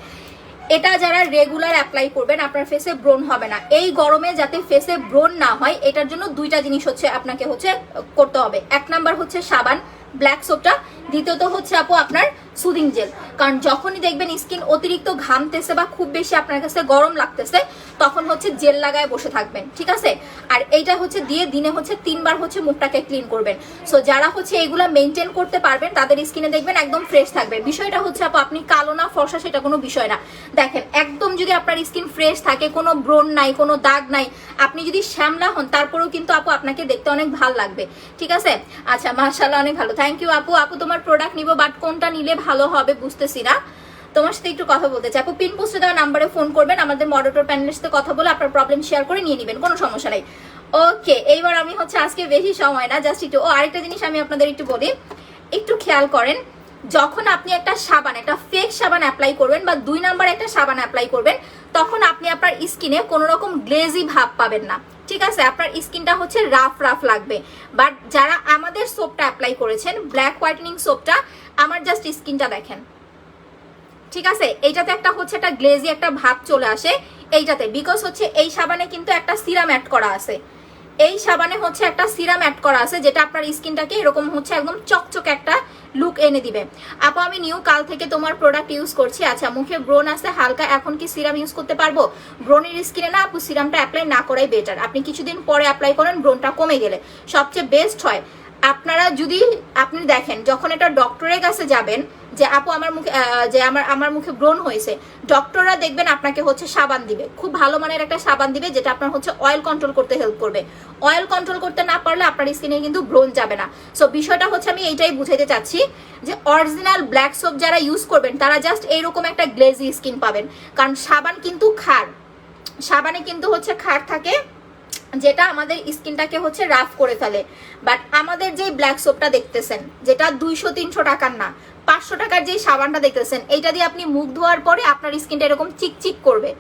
এটা যারা রেগুলার অ্যাপ্লাই করবেন আপনার ফেসে ব্রণ হবে না। এই গরমে যাতে ফেসে ব্রণ না হয় এটার জন্য 2টা জিনিস হচ্ছে আপনাকে হচ্ছে করতে হবে। 1 নাম্বার হচ্ছে সাবান ব্ল্যাক সোপটা, দ্বিতীয়ত হচ্ছে আপু আপনার সুদিং জেল। কারণ যখনই দেখবেন স্কিন অতিরিক্ত ঘামতেছে বা খুব বেশি আপনার কাছে গরম লাগতেছে তখন হচ্ছে জেল লাগায় বসে থাকবেন, ঠিক আছে? আর এইটা হচ্ছে দিয়ে দিনে হচ্ছে 3 বার হচ্ছে মুখটাকে ক্লিন করবেন। সো যারা হচ্ছে এগুলা মেনটেন করতে পারবেন তাদের স্কিনে দেখবেন একদম ফ্রেশ থাকবে। বিষয়টা হচ্ছে আপু আপনি কালো না ফর্সা সেটা কোনো বিষয় না। দেখেন একদম যদি আপনার স্কিন ফ্রেশ থাকে, কোনো ব্রণ নাই, কোনো দাগ নাই, আপনি যদি শ্যামলা হন তারপরেও কিন্তু আপু আপনাকে দেখতে অনেক ভালো লাগবে, ঠিক আছে? আচ্ছা মাশাআল্লাহ অনেক ভালো, থ্যাংক ইউ আপু। আপু তোমার প্রোডাক্ট নিব, বাট কোনটা নিলে ভালো হবে বুঝতেছি না, তোমার সাথে একটু কথা বলতে চাই। আপু পিন পোস্টে দেওয়া নাম্বারে ফোন করবেন, আমাদের মডারেটর প্যানেলের সাথে কথা বলে আপনার প্রবলেম শেয়ার করে নিয়ে নেবেন, কোনো সমস্যা নাই। ওকে, এইবার আমি হচ্ছে আজকে বেশি সময় না, জাস্ট একটু আরেকটা জিনিস আমি আপনাদের একটু বলি, একটু খেয়াল করেন। যখন আপনি একটা সাবান, একটা ফেক সাবান অ্যাপ্লাই করবেন বা 2 নাম্বার একটা সাবান অ্যাপ্লাই করবেন, তখন আপনি আপনার স্কিনে কোনো রকম গ্লেজি ভাব পাবেন না। ঠিক আছে, আপনার স্কিনটা হচ্ছে রাফ রাফ লাগবে। বাট যারা আমাদের সোপটা অ্যাপ্লাই করেছেন, ব্ল্যাক হোয়াইটেনিং সোপটা, আমার জাস্ট স্কিনটা দেখেন, ঠিক আছে, এইটাতে একটা হচ্ছে একটা গ্লেজি একটা ভাব চলে আসে এইটাতে, বিকজ হচ্ছে এই সাবানে কিন্তু একটা সিরাম অ্যাড করা আছে, এই সাবানে হচ্ছে একটা সিরাম অ্যাড করা আছে যেটা আপনার স্কিনটাকে এরকম হচ্ছে একদম চকচকে একটা লুক এনে দিবে। আপু আমি নিউ কাল থেকে তোমার প্রোডাক্ট ইউজ করছি, আচ্ছা মুখে ব্রোন আছে হালকা, এখন কি সিরাম ইউজ করতে পারবো? ব্রোনের স্কিনে না আপু সিরামটা অ্যাপ্লাই না করাই বেটার, আপনি কিছুদিন পরে অ্যাপ্লাই করেন, ব্রোনটা কমে গেলে সবচেয়ে বেস্ট হয়। আপনারা যদি আপনি দেখেন যখন এটা ডক্টরের কাছে যাবেন যে আপু আমার মুখে যে আমার মুখে ব্রণ হয়েছে, ডক্টররা দেখবেন আপনাকে হচ্ছে সাবান দিবে, খুব ভালো মানের একটা সাবান দিবে যেটা আপনার হচ্ছে অয়েল কন্ট্রোল করতে হেল্প করবে। অয়েল কন্ট্রোল করতে না পারলে আপনার স্কিনে কিন্তু ব্রণ যাবে না। সো বিষয়টা হচ্ছে আমি এইটাই বুঝাইতে চাচ্ছি যে অরিজিনাল ব্ল্যাক সোপ যারা ইউজ করবেন তারা জাস্ট এইরকম একটা গ্লেজি স্কিন পাবেন, কারণ সাবান কিন্তু ক্ষার, সাবানে কিন্তু হচ্ছে ক্ষার থাকে যেটা আমাদের স্কিনটাকে হচ্ছে রাফ করে ফেলে। বাট আমাদের যে ব্ল্যাক সোপটা দেখতেছেন যেটা 200-300 টাকার না, 500 টাকার যে সাবানটা দেখতেছেন, এইটা দিয়ে আপনি মুখ ধোয়ার পরে আপনার স্কিনটা এরকম চিকচিক করবে,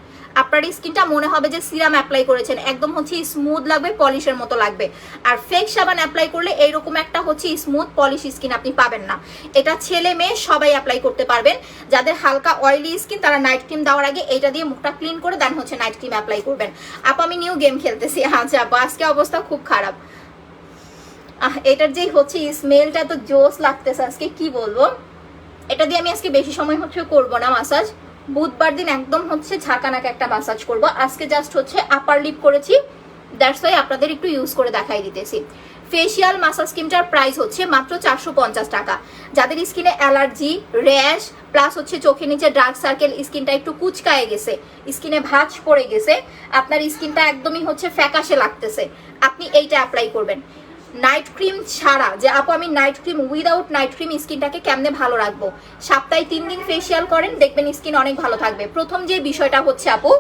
আপনার স্কিনটা মনে হবে যে সিরাম অ্যাপ্লাই করেছেন, একদম হচ্ছে স্মুথ লাগবে, পলিশের মতো লাগবে। আর ফেক সাবান অ্যাপ্লাই করলে এইরকম একটা হচ্ছে স্মুথ পলিশ স্কিন আপনি পাবেন না। এটা ছেলে মেয়ে সবাই অ্যাপ্লাই করতে পারবেন, যাদের হালকা অয়েলি স্কিন তারা নাইট ক্রিম দেওয়ার আগে এইটা দিয়ে মুখটা ক্লিন করে দেন হচ্ছে নাইট ক্রিম অ্যাপ্লাই করবেন। আপু আমি নিউ গেম খেলতেছি, আচ্ছা আজকে অবস্থা খুব খারাপ, এটার যে হচ্ছে স্মেলটা তো জোস লাগতেছে আজকে, কি বলবো। এটা দিয়ে আমি আজকে বেশি সময় হচ্ছে করবো না মাসাজ, বুধবার দিন একদম হচ্ছে ঝাঁকানাকে একটা মাসাজ করব। আজকে জাস্ট হচ্ছে আপার লিপ করেছি, দ্যাটস ওয়াই আপনাদের একটু ইউজ করে দেখাই দিতেছি। ফেসিয়াল মাসাজ ক্রিমটার প্রাইস হচ্ছে মাত্র 450 টাকা। যাদের স্কিনে অ্যালার্জি, র্যাশ প্লাস হচ্ছে চোখের নিচে ডার্ক সার্কেল, স্কিনটা একটু কুচকায়ে গেছে, স্কিনে ভাঁজ পড়ে গেছে, আপনার স্কিনটা একদমই হচ্ছে ফ্যাকাশে লাগতেছে, আপনি এইটা অ্যাপ্লাই করবেন। নাইট ক্রিম ছাড়া যে আপু আমি night cream without night cream স্কিনটাকে কেমনে ভালো রাখবো, সপ্তাহে 3 দিন ফেসিয়াল করেন দেখবেন স্কিন অনেক ভালো থাকবে। প্রথম যে বিষয়টা হচ্ছে আপু,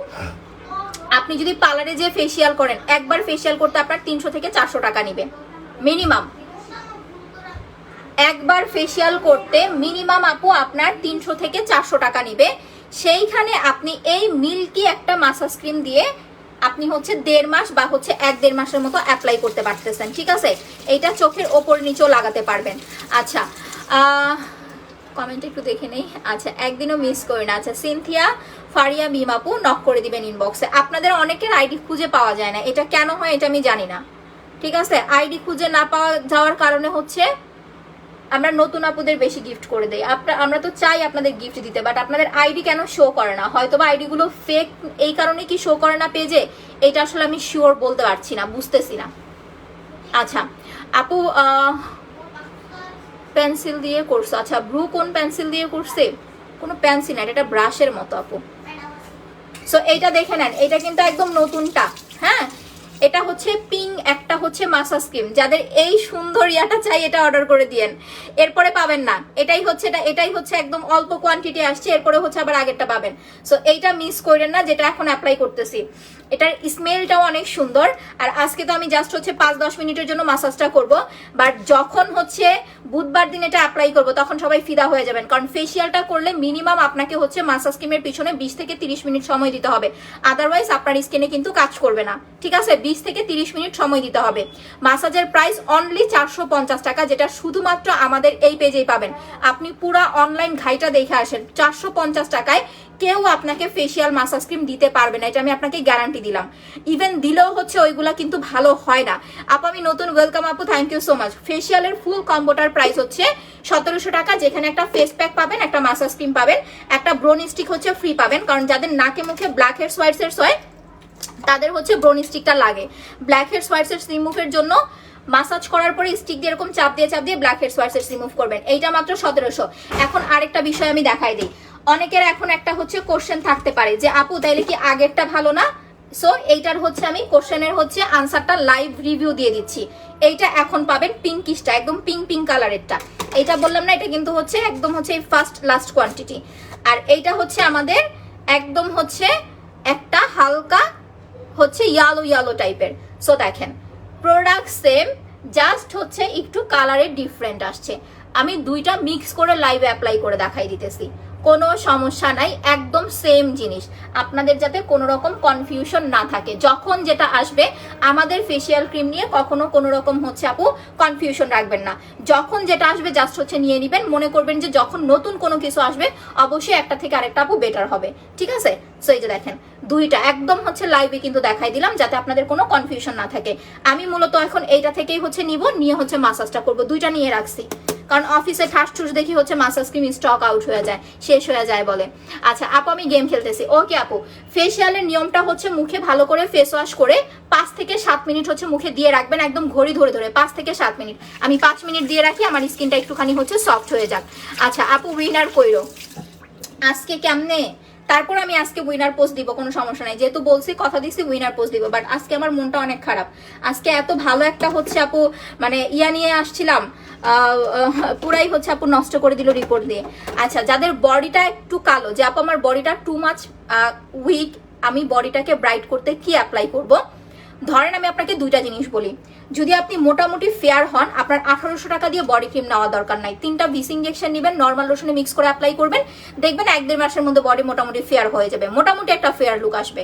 আপনি যদি পার্লারে যে ফেসিয়াল করেন, একবার ফেসিয়াল করতে আপনার 300 থেকে 400 টাকা নিবে মিনিমাম, একবার ফেসিয়াল করতে মিনিমাম আপু আপনার 300 থেকে 400 টাকা নিবে। সেইখানে আপনি এই মিল্কি একটা মাসাজ ক্রিম দিয়ে আপনি হচ্ছে 1.5 মাস বা হচ্ছে 1-1.5 মাসের মতো অ্যাপ্লাই করতে পারতেছেন, ঠিক আছে। এইটা চোখের ওপর নিচেও লাগাতে পারবেন। আচ্ছা কমেন্ট একটু দেখে নেই, আচ্ছা একদিনও মিস করি না। আচ্ছা সিনথিয়া ফারিয়া মিম আপু নক করে দিবেন ইনবক্সে। আপনাদের অনেকের আইডি খুঁজে পাওয়া যায় না, এটা কেন হয় এটা আমি জানি না, ঠিক আছে। আইডি খুঁজে না পাওয়া যাওয়ার কারণে হচ্ছে আমরা নতুন আপুদের বেশি গিফট করে দেই, আমরা তো চাই আপনাদের গিফট দিতে, বাট আপনাদের আইডি কেন শো করে না, হয়তো বা আইডি গুলো ফেক এই কারণে কি শো করে না পেজে, এটা আসলে আমি শিওর বলতে পারছি না, বুঝতেছি না। আচ্ছা আপু পেন্সিল দিয়ে করছো, আচ্ছা ব্রু কোন পেন্সিল দিয়ে করছে? কোনো পেন্সিল না, এটা ব্রাশের মতো আপু। সো এইটা দেখে নেন, এটা কিন্তু একদম নতুনটা, হ্যাঁ এটা হচ্ছে পিঙ্ক একটা হচ্ছে মাসাজ ক্রিম, যাদের এই সুন্দর ইয়াটা চাই এটা অর্ডার করে দিয়েন, এরপরে পাবেন না। এটাই হচ্ছে একদম অল্প কোয়ান্টিটি আসছে, এরপরে হচ্ছে আবার আগেরটা পাবেন। সো এইটা মিস করেন না, যেটা এখন অ্যাপ্লাই করতেছি। এটার স্মেলটাও অনেক সুন্দর। আর আজকে তো আমি জাস্ট হচ্ছে 5-10 মিনিটের জন্য মাসাজটা করব, বাট যখন হচ্ছে বুধবার দিন এটা অ্যাপ্লাই করব তখন সবাই ফিদা হয়ে যাবেন, কারণ ফেসিয়ালটা করলে মিনিমাম আপনাকে হচ্ছে মাসাজ ক্রিমের পিছনে 20 থেকে 30 মিনিট সময় দিতে হবে, আদারওয়াইজ আপনার স্কিনে কিন্তু কাজ করবে না, ঠিক আছে। 20 থেকে 30 মিনিট সময় দিতে হবে। মাসাজের প্রাইস অনলি 450 টাকা, যেটা শুধুমাত্র আমাদের এই পেজেই পাবেন। আপনি পুরা অনলাইন ঘাইটা দেখে আসেন, 450 টাকায় কেউ আপনাকে ফেসিয়াল মাসাজ ক্রিম দিতে পারবে না, এটা আমি আপনাকে গ্যারান্টি দিলাম। ইভেন দিলেও হচ্ছে ওইগুলা কিন্তু ভালো হয় না। আপু আমি নতুন, ওয়েলকাম আপু, থ্যাংক ইউ সো মাচ। ফেসিয়ালের ফুল কম্বোটার প্রাইস হচ্ছে 1700 টাকা, যেখানে একটা ফেস প্যাক পাবেন, একটা মাসাজ ক্রিম পাবেন, একটা ব্রোন স্টিক হচ্ছে ফ্রি পাবেন, কারণ যাদের নাকে মুখে ব্ল্যাক হেডস হোয়াইট হেডস হয় তাদের হচ্ছে ব্রোন স্টিকটা লাগে। ব্ল্যাক হেডস হোয়াইট হেডস রিমুভের জন্য মাসাজ করার পরে স্টিক দিয়ে এরকম চাপ দিয়ে blackheads whiteheads remove করবেন, এইটা মাত্র 1700। এখন আরেকটা বিষয় আমি দেখাই দিই, অনেকের এখন একটা হচ্ছে কোশ্চেন থাকতে পারে যে আপু তাইলে কি আগেরটা ভালো না? সো এইটার হচ্ছে আমি কোশ্চেনের হচ্ছে আনসারটা লাইভ রিভিউ দিয়ে দিচ্ছি। এইটা এখন পাবেন পিঙ্কিশটা, একদম পিঙ্ক কালারেরটা। এইটা বললাম না, এটা কিন্তু হচ্ছে একদম হচ্ছে ফার্স্ট লাস্ট কোয়ান্টিটি। আর এইটা হচ্ছে আমাদের একদম হচ্ছে একটা হালকা হচ্ছে ইয়ালো টাইপের। সো দেখেন প্রোডাক্ট সেম, জাস্ট হচ্ছে একটু কালারের ডিফারেন্ট আসছে। আমি দুইটা মিক্স করে লাইভে অ্যাপ্লাই করে দেখাই দিতেছি। কোনো সমস্যা নাই, একদম সেম জিনিস। আপনাদের যাতে কোনো রকম কনফিউশন না থাকে, যখন যেটা আসবে আমাদের ফেসিয়াল ক্রিম নিয়ে কখনো কোনো রকম হচ্ছে আপু কনফিউশন রাখবেন না। যখন যেটা আসবে জাস্ট হচ্ছে নিয়ে নেবেন, মনে করবেন যে যখন নতুন কোনো কিছু আসবে অবশ্যই একটা থেকে আরেকটা আপু বেটার হবে, ঠিক আছে? সো এই যে দেখেন দুইটা একদম হচ্ছে লাইভে কিন্তু দেখাই দিলাম যাতে আপনাদের কোনো কনফিউশন না থাকে। আমি মূলত এখন এইটা থেকেই হচ্ছে নিব, নিয়ে হচ্ছে মাসাজটা করব, দুইটা নিয়ে রাখছি কারণ অফিসে ঠাস ঠুস দেখি হচ্ছে মাসাজ ক্রিম স্টক আউট হয়ে যায়, শেষ হয়ে যায় বলে। আচ্ছা আপু আমি গেম খেলতেছি, ওকে আপু। ফেসিয়ালের নিয়মটা হচ্ছে মুখে ভালো করে ফেস ওয়াশ করে 5 থেকে 7 মিনিট হচ্ছে মুখে দিয়ে রাখবেন, একদম ঘড়ি ধরে ধরে 5 থেকে 7 মিনিট। আমি 5 মিনিট দিয়ে রাখি, আমার স্কিনটা একটুখানি হচ্ছে সফট হয়ে যাক। আচ্ছা আপু উইনার কইরো আজকে কেমনে? তারপর আমি আজকে উইনার পোস্ট দিব, কোনো সমস্যা নাই, যেহেতু বলছি কথা দিচ্ছি উইনার পোস্ট দিব। বাট আজকে আমার মনটা অনেক খারাপ, আজকে এত ভালো একটা হচ্ছে আপু মানে ইয়া নিয়ে আসছিলাম, পুরাই হচ্ছে আপু নষ্ট করে দিল রিপোর্ট দিয়ে। আচ্ছা যাদের বডিটা একটু কালো, যে আপু আমার বডিটা টু মাচ উইক, আমি বডিটাকে ব্রাইট করতে কি অ্যাপ্লাই করব? ধরেন আমি আপনাকে দুইটা জিনিস বলি, যদি আপনি মোটামুটি ফেয়ার হন আপনার 1800 টাকা দিয়ে বডি ক্রিম নেওয়া দরকার নাই, 3টা ভিস ইনজেকশন নেবেন, নর্মাল লোশনে মিক্স করে অ্যাপ্লাই করবেন, দেখবেন 1-1.5 মাসের মধ্যে বডি মোটামুটি ফেয়ার হয়ে যাবে, মোটামুটি একটা ফেয়ার লুক আসবে।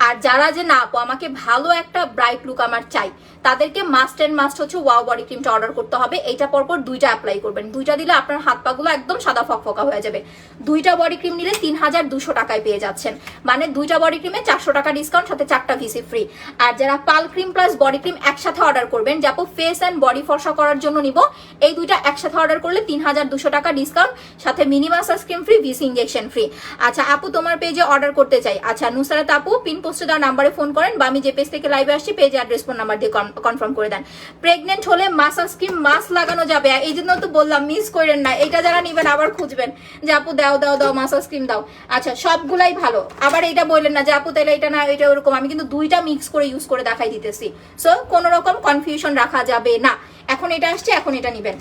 আর যারা যে না আপু আমাকে ভালো একটা ব্রাইট লুক আমার চাই, তাদেরকে মাস্ট এন্ড মাস্ট হচ্ছে ওয়াও বডি ক্রিমটা অর্ডার করতে হবে। এইটা পরপর 2টা অ্যাপ্লাই করবেন, 2টা দিলে আপনার হাত পাগুলো একদম সাদা ফকফকা হয়ে যাবে। 2টা বডি ক্রিম নিলে 3200 টাকায় পেয়ে যাচ্ছেন, মানে 2টা বডি ক্রিমে 400 টাকা ডিসকাউন্ট, সাথে 4টা ভিসি ফ্রি। আর যারা পাল ক্রিম প্লাস বডি ক্রিম একসাথে অর্ডার করবেন, যাপো ফেস অ্যান্ড বডি ফর্সা করার জন্য নিব, এই দুইটা একসাথে অর্ডার করলে 3200 টাকা ডিসকাউন্ট, সাথে mini massage cream free, VC injection free. আচ্ছা আপু তোমার পেজে অর্ডার করতে চাই, আচ্ছা নুসরাত আপু পিন পোস্টে দেওয়া নাম্বারে ফোন করেন, বা আমি যে পেজ থেকে লাইভে আসছি পেজে অ্যাড্রেস ফোন নাম্বার দিয়ে কনফার্ম করে দেন। প্রেগনেন্ট হলে মাসাজ ক্রিম মাস্ক লাগানো যাবে, এই জন্য তো বললাম মিস করেন না, এটা যারা নিবেন আবার খুঁজবেন যে আপু দাও দাও দাও মাসাজ ক্রিম দাও। আচ্ছা সবগুলাই ভালো, আবার এটা বললেন না যে আপু তাহলে এটা না এটা ওরকম, আমি কিন্তু 2টা মিক্স করে ইউজ করে দেখাই দিতেছি। সো কোনো রকম কনফিউশন রাখা যাবে না, এখন এটা আসছে এখন এটা নিবেন,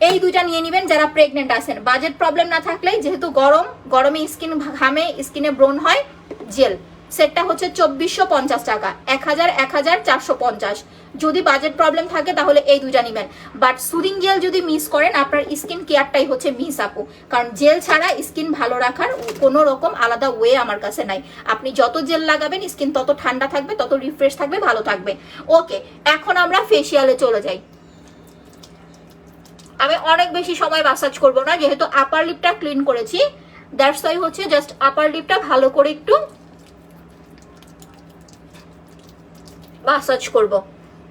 এই 2টা নিয়ে নিবেন যারা প্রেগনেন্ট আছেন। বাজেট প্রবলেম না থাকলেই, যেহেতু গরমে স্কিন ঘামে, স্কিনে ব্রণ হয়, জেল সেটটা হচ্ছে 2450 টাকা, 1450। যদি বাজেট প্রবলেম থাকে তাহলে এই 2টা নিবেন। বাট সুদিং জেল যদি মিস করেন আপনার স্কিন কেয়ারটাই হচ্ছে মিস আপু, কারণ জেল ছাড়া স্কিন ভালো রাখার কোনো রকম আলাদা ওয়ে আমার কাছে নাই। আপনি যত জেল লাগাবেন স্কিন তত ঠান্ডা থাকবে, তত রিফ্রেশ থাকবে, ভালো থাকবে। ওকে এখন আমরা ফেসিয়ালে চলে যাই। আমি অনেক বেশি সময় মাসাজ করব না, যেহেতু আপার লিপটা ক্লিন করেছি, দ্যাটস ওয়াই হচ্ছে জাস্ট আপার লিপটা ভালো করে একটু মাসাজ করব।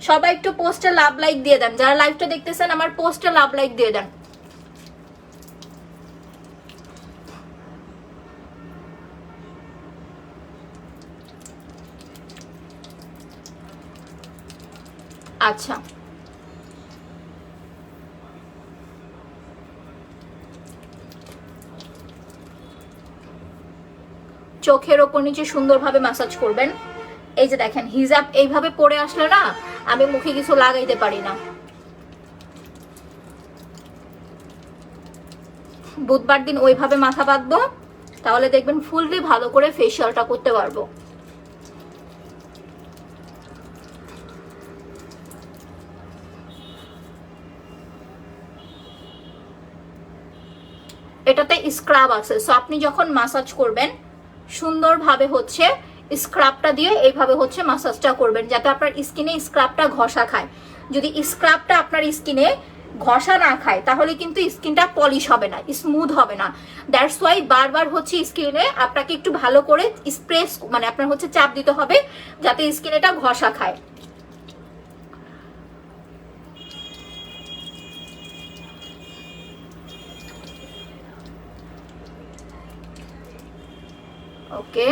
সবাই একটু পোস্টে লাভ লাইক দিয়ে দেন, যারা লাইভটা দেখতেছেন আমার পোস্টে লাভ লাইক দিয়ে দেন। আচ্ছা চোখের ওপর নিচে সুন্দরভাবে মাসাজ করবেন। এই যে দেখেন হিজাব এইভাবে পরে আসলে না আমি মুখে কিছু লাগাইতে পারি না। বুধবার দিন ওইভাবে মাথা বাঁধবো, তাহলে দেখবেন ফুললি ভালো করে ফেসিয়ালটা করতে পারবো। এটাতে স্ক্রাব আছে, সো আপনি যখন মাসাজ করবেন সুন্দরভাবে হচ্ছে স্ক্রাবটা দিয়ে এইভাবে হচ্ছে মাসাজটা করবেন, যাতে আপনার স্কিনে স্ক্রাবটা ঘষা খায়। যদি স্ক্রাবটা আপনার স্কিনে ঘষা না খায় তাহলে কিন্তু স্কিনটা পলিশ হবে না, স্মুথ হবে না। দ্যাটস ওয়াই বারবার হচ্ছে স্কিনে আপনাকে একটু ভালো করে স্প্রেস মানে আপনার হচ্ছে চাপ দিতে হবে যাতে স্কিন এটা ঘষা খায়। ওকে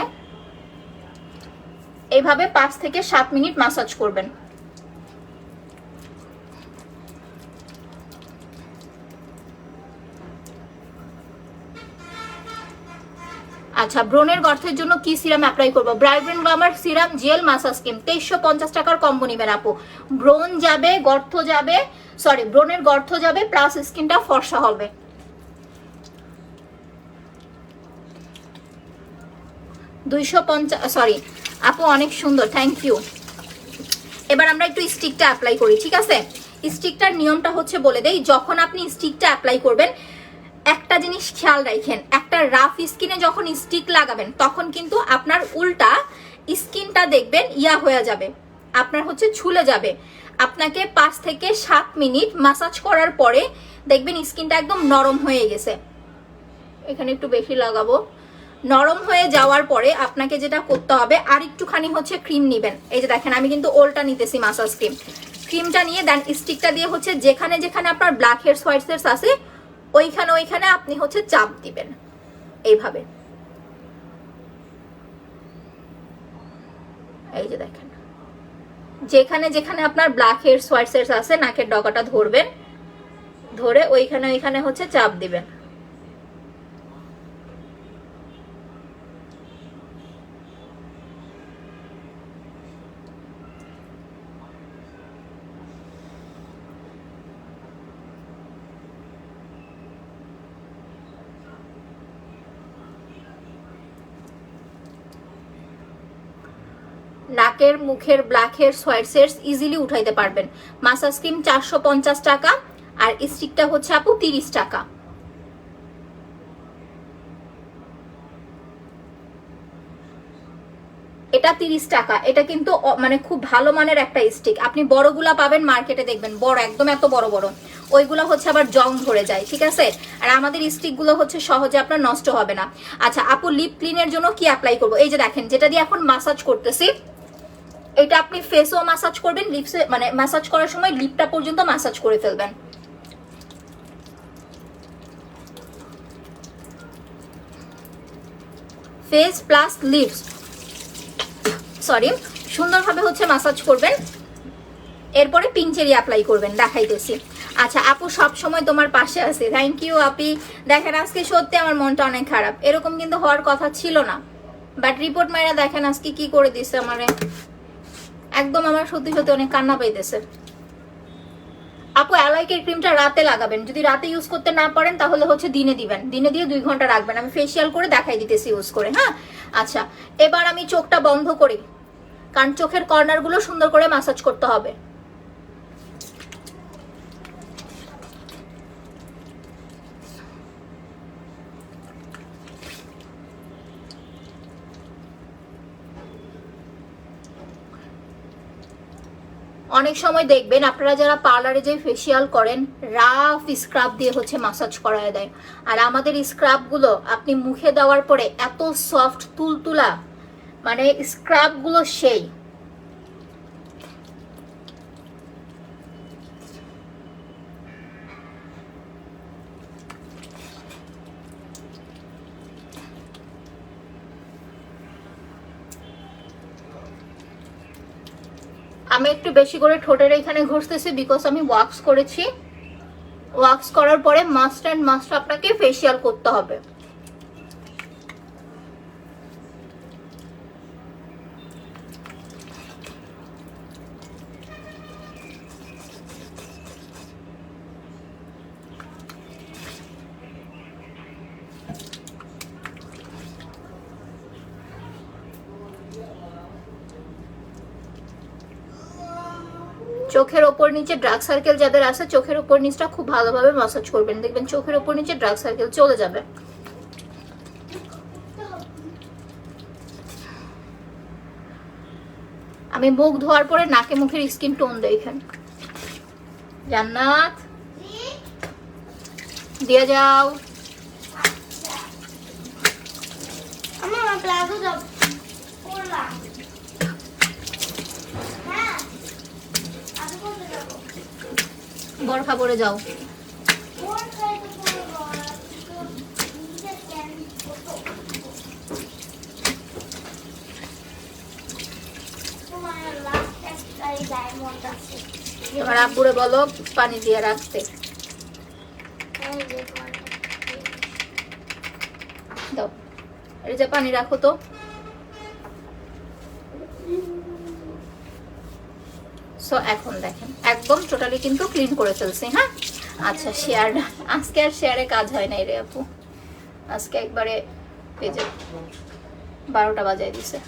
এইভাবে 5 থেকে 7 মিনিট মাসাজ করবেন। আচ্ছা ব্রণের গর্তের জন্য কি সিরাম অ্যাপ্লাই করবো? ব্রাইব্রেন glamour serum gel massage cream 2350 টাকার কম্বো নিবেন আপু। ব্রণ যাবে, গর্ত যাবে, সরি ব্রণের গর্ত যাবে প্লাস স্কিনটা ফর্সা হবে। সরি আপু অনেক সুন্দর, থ্যাংক ইউ। এবার আমরা একটু স্টিকটা অ্যাপ্লাই করি, ঠিক আছে? স্টিকটার নিয়মটা হচ্ছে বলে দেই, যখন আপনি স্টিকটা অ্যাপ্লাই করবেন একটা জিনিস খেয়াল রাখেন, একটা রাফ স্কিনে যখন স্টিক লাগাবেন তখন কিন্তু আপনার উল্টা স্কিনটা দেখবেন ইয়া হয়ে যাবে, আপনার হচ্ছে ছুলে যাবে। আপনাকে 5 থেকে 7 মিনিট মাসাজ করার পরে দেখবেন স্কিনটা একদম নরম হয়ে গেছে। এখানে একটু বেশি লাগাবো। নরম হয়ে যাওয়ার পরে আপনাকে যেটা করতে হবে, আর একটুখানি হচ্ছে ক্রিম নেবেন। এই যে দেখেন আমি কিন্তু ওলটা নিতেছি মাসাজ ক্রিম। ক্রিমটা নিয়ে দেন স্টিকটা দিয়ে হচ্ছে যেখানে যেখানে আপনার ব্ল্যাক হেডস হোয়াইট হেডস আছে ওইখানে আপনি হচ্ছে চাপ দিবেন এইভাবে। এই যে দেখেন যেখানে যেখানে আপনার ব্ল্যাক হেডস হোয়াইট হেডস আছে নাকের ডগাটা ধরবেন, ধরে ওইখানে হচ্ছে চাপ দিবেন। নাকের মুখের blackheads whiteheads easily উঠাইতে পারবেন। মাসাজ ক্রিম 450 টাকা আর স্টিকটা হচ্ছে আপু 30 টাকা। এটা 30 টাকা। এটা কিন্তু মানে খুব ভালো মানের একটা স্টিক। আপনি বড়গুলা পাবেন মার্কেটে, দেখবেন বড় একদম এত বড় বড়, ওইগুলো হচ্ছে আবার জং ধরে যায়, ঠিক আছে। আর আমাদের স্টিকগুলো হচ্ছে সহজে আপনার নষ্ট হবে না। আচ্ছা আপু লিপ ক্লিনের জন্য কি অ্যাপ্লাই করব? এই যে দেখেন যেটা দিয়ে এখন মাসাজ করতেছি, এটা আপনি ফেসও মাসাজ করবেন, লিপসে মানে মাসাজ করার সময় লিপটা পর্যন্ত মাসাজ করে ফেলবেন। ফেস প্লাস লিপস, সরি, সুন্দরভাবে হচ্ছে মাসাজ করবেন। এরপরে পিঞ্চেরি অ্যাপ্লাই করবেন, দেখাইতেছি। আচ্ছা আপু সব সময় তোমার পাশে আছে, থ্যাংক ইউ আপি। দেখেন আজকে সত্যি আমার মনটা অনেক খারাপ, এরকম কিন্তু হওয়ার কথা ছিল না, বাট রিপোর্ট মাইরা দেখেন আজকে কি করে দিচ্ছে আমারে। একদম আমার সত্যি সত্যি অনেক কান্না পাইতেছে। আপু অ্যালাইকের ক্রিমটা রাতে লাগাবেন, যদি রাতে ইউজ করতে না পারেন তাহলে হচ্ছে দিনে দিবেন, দিনে দিয়ে 2 ঘন্টা রাখবেন। আমি ফেসিয়াল করে দেখাই দিতেছি ইউজ করে, হ্যাঁ। আচ্ছা এবার আমি চোখটা বন্ধ করি, কারণ চোখের কর্নারগুলো সুন্দর করে মাসাজ করতে হবে। অনেক সময় দেখবেন আপনারা যারা পার্লারে যে ফেসিয়াল করেন রাফ স্ক্রাব দিয়ে হচ্ছে মাসাজ করায় দেয়, আর আমাদের স্ক্রাবগুলো আপনি মুখে দেওয়ার পরে এত সফট তুলতুলা, মানে স্ক্রাবগুলো সেই। আমি একটু বেশি করে ঠোঁটের এখানে ঘষতেছি, বিকজ আমি ওয়াক্স করেছি। ওয়াক্স করার পরে মাস্ট অ্যান্ড মাস্ট আপনাকে ফেসিয়াল করতে হবে। চোখের ওপর নিচে ডার্ক সার্কেল যাদের আছে চোখের ওপর নিচটা খুব ভালোভাবে মাসাজ করবেন, দেখবেন চোখের ওপর নিচে ডার্ক সার্কেল চলে যাবে। আমি মুখ ধোয়ার পরে নাকে মুখের স্কিন টোন দেখেন। জান্নাত দিয়ে যাও। বরখা পরে যাও। এবার আব্বুরে বলো পানি দিয়ে রাখতে দাও। এই যে পানি রাখো তো। সো এখন দেখেন একদম টোটালি কিন্তু ক্লিন করে ফেলছি, হ্যাঁ। আচ্ছা শেয়ার, আজকে আর শেয়ারে কাজ হয় নাই রে আপু, আজকে একবারে পেজে 12টা বাজায় দিছে।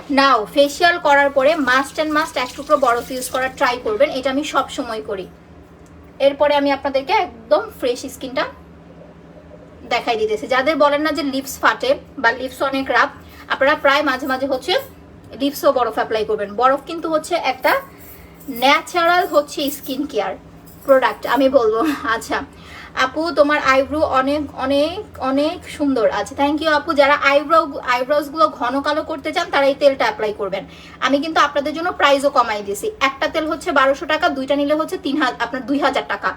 নাও ফেসিয়াল করার পরে মাস্ট অ্যান্ড মাস্ট এক টুকরো বরফ ইউজ করার ট্রাই করবেন, এটা আমি সব সময় করি। এরপরে আমি আপনাদেরকে একদম ফ্রেশ স্কিনটা দেখাই দিতেছি। যাদের বলেন না যে লিপস ফাটে বা লিপস অনেক রাফ, আপনারা প্রায় মাঝে মাঝে হচ্ছে লিপসও বরফ অ্যাপ্লাই করবেন। বরফ কিন্তু হচ্ছে একটা ন্যাচারাল হচ্ছে স্কিন কেয়ার প্রোডাক্ট আমি বলবো। আচ্ছা আপু তোমার আইব্রো অনেক অনেক অনেক সুন্দর। আচ্ছা থ্যাংক ইউ আপু। যারা আইব্রোজ গুলো ঘন কালো করতে চান তারা এই তেলটা অ্যাপ্লাই করবেন। আমি কিন্তু আপনাদের জন্য প্রাইসও কমাই দিয়েছি। একটা তেল হচ্ছে 1200 টাকা, দুইটা নিলে হচ্ছে আপনার 2000 টাকা।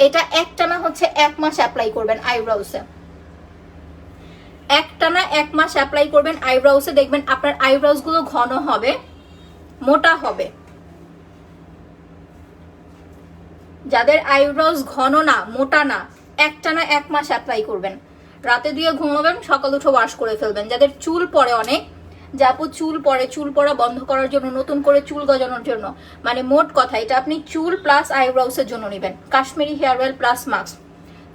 এটা একটানা হচ্ছে 1 মাস অ্যাপ্লাই করবেন আইব্রোসে, একটানা 1 মাস অ্যাপ্লাই করবেন আইব্রোসে, দেখবেন আপনার আইব্রোজ গুলো ঘন হবে, মোটা হবে। যাদের আইব্রোজ ঘন না মোটা না, একটানা 1 মাস অ্যাপ্লাই করবেন। রাতে দিয়ে ঘুমাবেন, সকাল উঠে ওয়াশ করে ফেলবেন। যাদের চুল পড়ে অনেক, যে আপু চুল পড়ে, চুল পড়া বন্ধ করার জন্য, নতুন করে চুল গজানোর জন্য, মানে মোট কথা এটা আপনি চুল প্লাস আইব্রোসের জন্য নেবেন। Kashmiri hair oil plus mask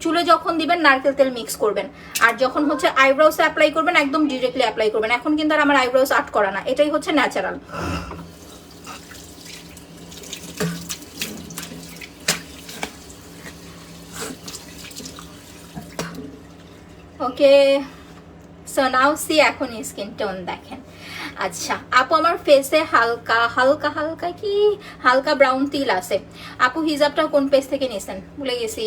চুলে যখন দিবেন নারকেল তেল মিক্স করবেন, আর যখন হচ্ছে আইব্রোসে অ্যাপ্লাই করবেন একদম ডিরেক্টলি অ্যাপ্লাই করবেন। এখন কিন্তু আর আমার আইব্রোস আর্ট করা না, এটাই হচ্ছে natural. Okay so now see এখন স্কিন টোন দেখেন। আচ্ছা আপু আমার ফেসে হালকা হালকা হালকা কি হালকা ব্রাউন তিল আছে। আপু হিজাবটা কোন পেজ থেকে নিয়েছেন ভুলে গেছি।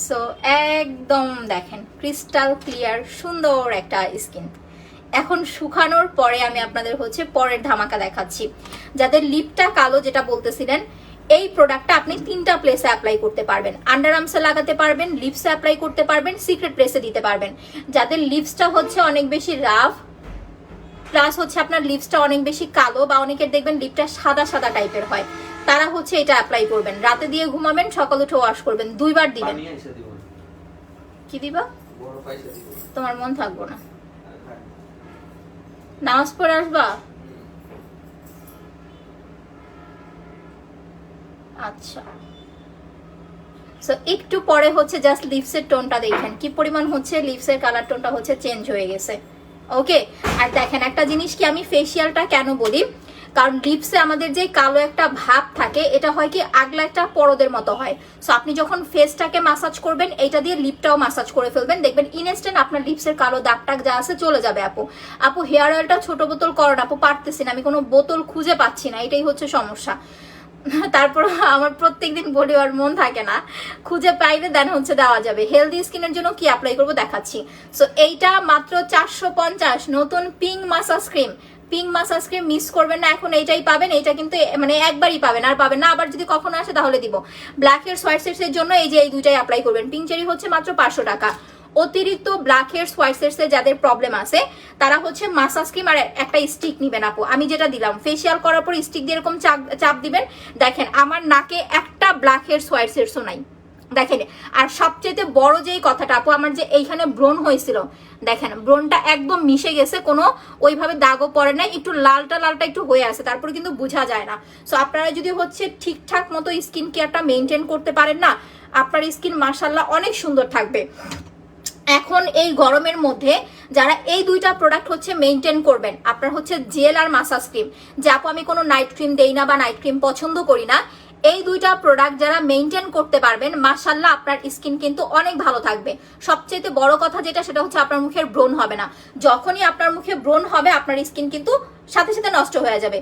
সো একদম দেখেন ক্রিস্টাল ক্লিয়ার সুন্দর একটা স্কিন। এখন শুকানোর পরে আমি আপনাদের হচ্ছে পরের ধামাকা দেখাচ্ছি। যাদের লিপটা কালো যেটা বলতেছিলেন, এই প্রোডাক্টটা আপনি 3টা প্লেসে অ্যাপ্লাই করতে পারবেন। আন্ডার আর্মসে লাগাতে পারবেন, লিপসে অ্যাপ্লাই করতে পারবেন, সিক্রেট প্লেসে দিতে পারবেন। যাদের লিপসটা হচ্ছে অনেক বেশি রাফ প্লাস হচ্ছে আপনার লিপসটা অনেক বেশি কালো, বা অনেকের দেখবেন লিপটা সাদা সাদা টাইপের হয়, তারা হচ্ছে এটা অ্যাপ্লাই করবেন। রাতে দিয়ে ঘুমাবেন, সকাল উঠে ওয়াশ করবেন, 2 বার দিবেন। কি দিবা? তোমার মন থাকবো না, নামাজ পড়ে আসবা। আচ্ছা সো একটু পরে হচ্ছে জাস্ট লিপসের টোনটা দেখেন কি পরিমাণ হচ্ছে লিপসের কালার টোনটা হচ্ছে চেঞ্জ হয়ে গেছে। ওকে আর দেখেন একটা জিনিস কি, আমি ফেসিয়ালটা কেন বলি, কারণ লিপসে আমাদের যে কালো একটা ভাব থাকে এটা হয় কি আগলা একটা পরদের মতো হয়। সো আপনি যখন ফেসটাকে মাসাজ করবেন এইটা দিয়ে লিপটাও মাসাজ করে ফেলবেন, দেখবেন ইনস্ট্যান্ট আপনার লিপসের কালো দাগ টাগ যা আছে চলে যাবে। আপু হেয়ার অয়েলটা ছোট বোতল করেন। আপু পারতেছি না, আমি কোনো বোতল খুঁজে পাচ্ছি না, এটাই হচ্ছে সমস্যা। তারপর আমার প্রত্যেকদিন বডি আর মন থাকে না, খুঁজে পাইলে দেন হচ্ছে দেওয়া যাবে। হেলদি স্কিনের জন্য কি অ্যাপ্লাই করবো দেখাচ্ছি। সো এইটা মাত্র 450 নতুন pink massage cream. Pink massage cream miss করবেন না, এখন এইটাই পাবেন। এইটা কিন্তু মানে একবারই পাবেন, আর পাবেন না। আবার যদি কখনো আসে তাহলে দিব। ব্ল্যাক হেয়ার হোয়াইট হেয়ারস এর জন্য এই যে এই দুইটাই অ্যাপ্লাই করবেন। পিঙ্ক চেরি হচ্ছে মাত্র 500 টাকা। অতিরিক্ত ব্ল্যাক হেয়ারস হোয়াইট হেয়ারস এর যাদের প্রবলেম আছে তারা হচ্ছে মাসাজ ক্রিম আর একটা স্টিক নিবেন। আপু আমি যেটা দিলাম, ফেসিয়াল করার পর স্টিক দিয়ে এরকম চাপ দিবেন। দেখেন আমার নাকে একটা ব্ল্যাক হেয়ারস হোয়াইট হেয়ারসও নাই দেখেন। আর সবচেয়ে বড় যেই কথাটা আপু, আমার যে এইখানে ব্রণ হয়েছিল দেখেন ব্রণটা একদম মিশে গেছে, কোনো ওইভাবে দাগও পড়ে নাই, একটু লালটা লালটা একটু হয়ে আছে, তারপরে কিন্তু বোঝা যায় না। সো আপনারা যদি হচ্ছে ঠিকঠাক মতো স্কিন কেয়ারটা মেনটেন করতে পারেন না, আপনার স্কিন মাশাআল্লাহ অনেক সুন্দর থাকবে। এখন এই গরমের মধ্যে যারা এই দুইটা প্রোডাক্ট হচ্ছে মেনটেন করবেন, আপনার হচ্ছে জেল আর মাসাজ ক্রিম, যে আপু আমি কোনো নাইট ক্রিম দেই না বা নাইট ক্রিম পছন্দ করি না, এই দুইটা প্রোডাক্ট যারা মেনটেন করতে পারবেন মাশাআল্লাহ আপনার স্কিন কিন্তু অনেক ভালো থাকবে। সবচেয়ে বড় কথা যেটা, সেটা হচ্ছে আপনার মুখের ব্রণ হবে না। যখনই আপনার মুখে ব্রণ হবে আপনার স্কিন কিন্তু সাথে সাথে নষ্ট হয়ে যাবে।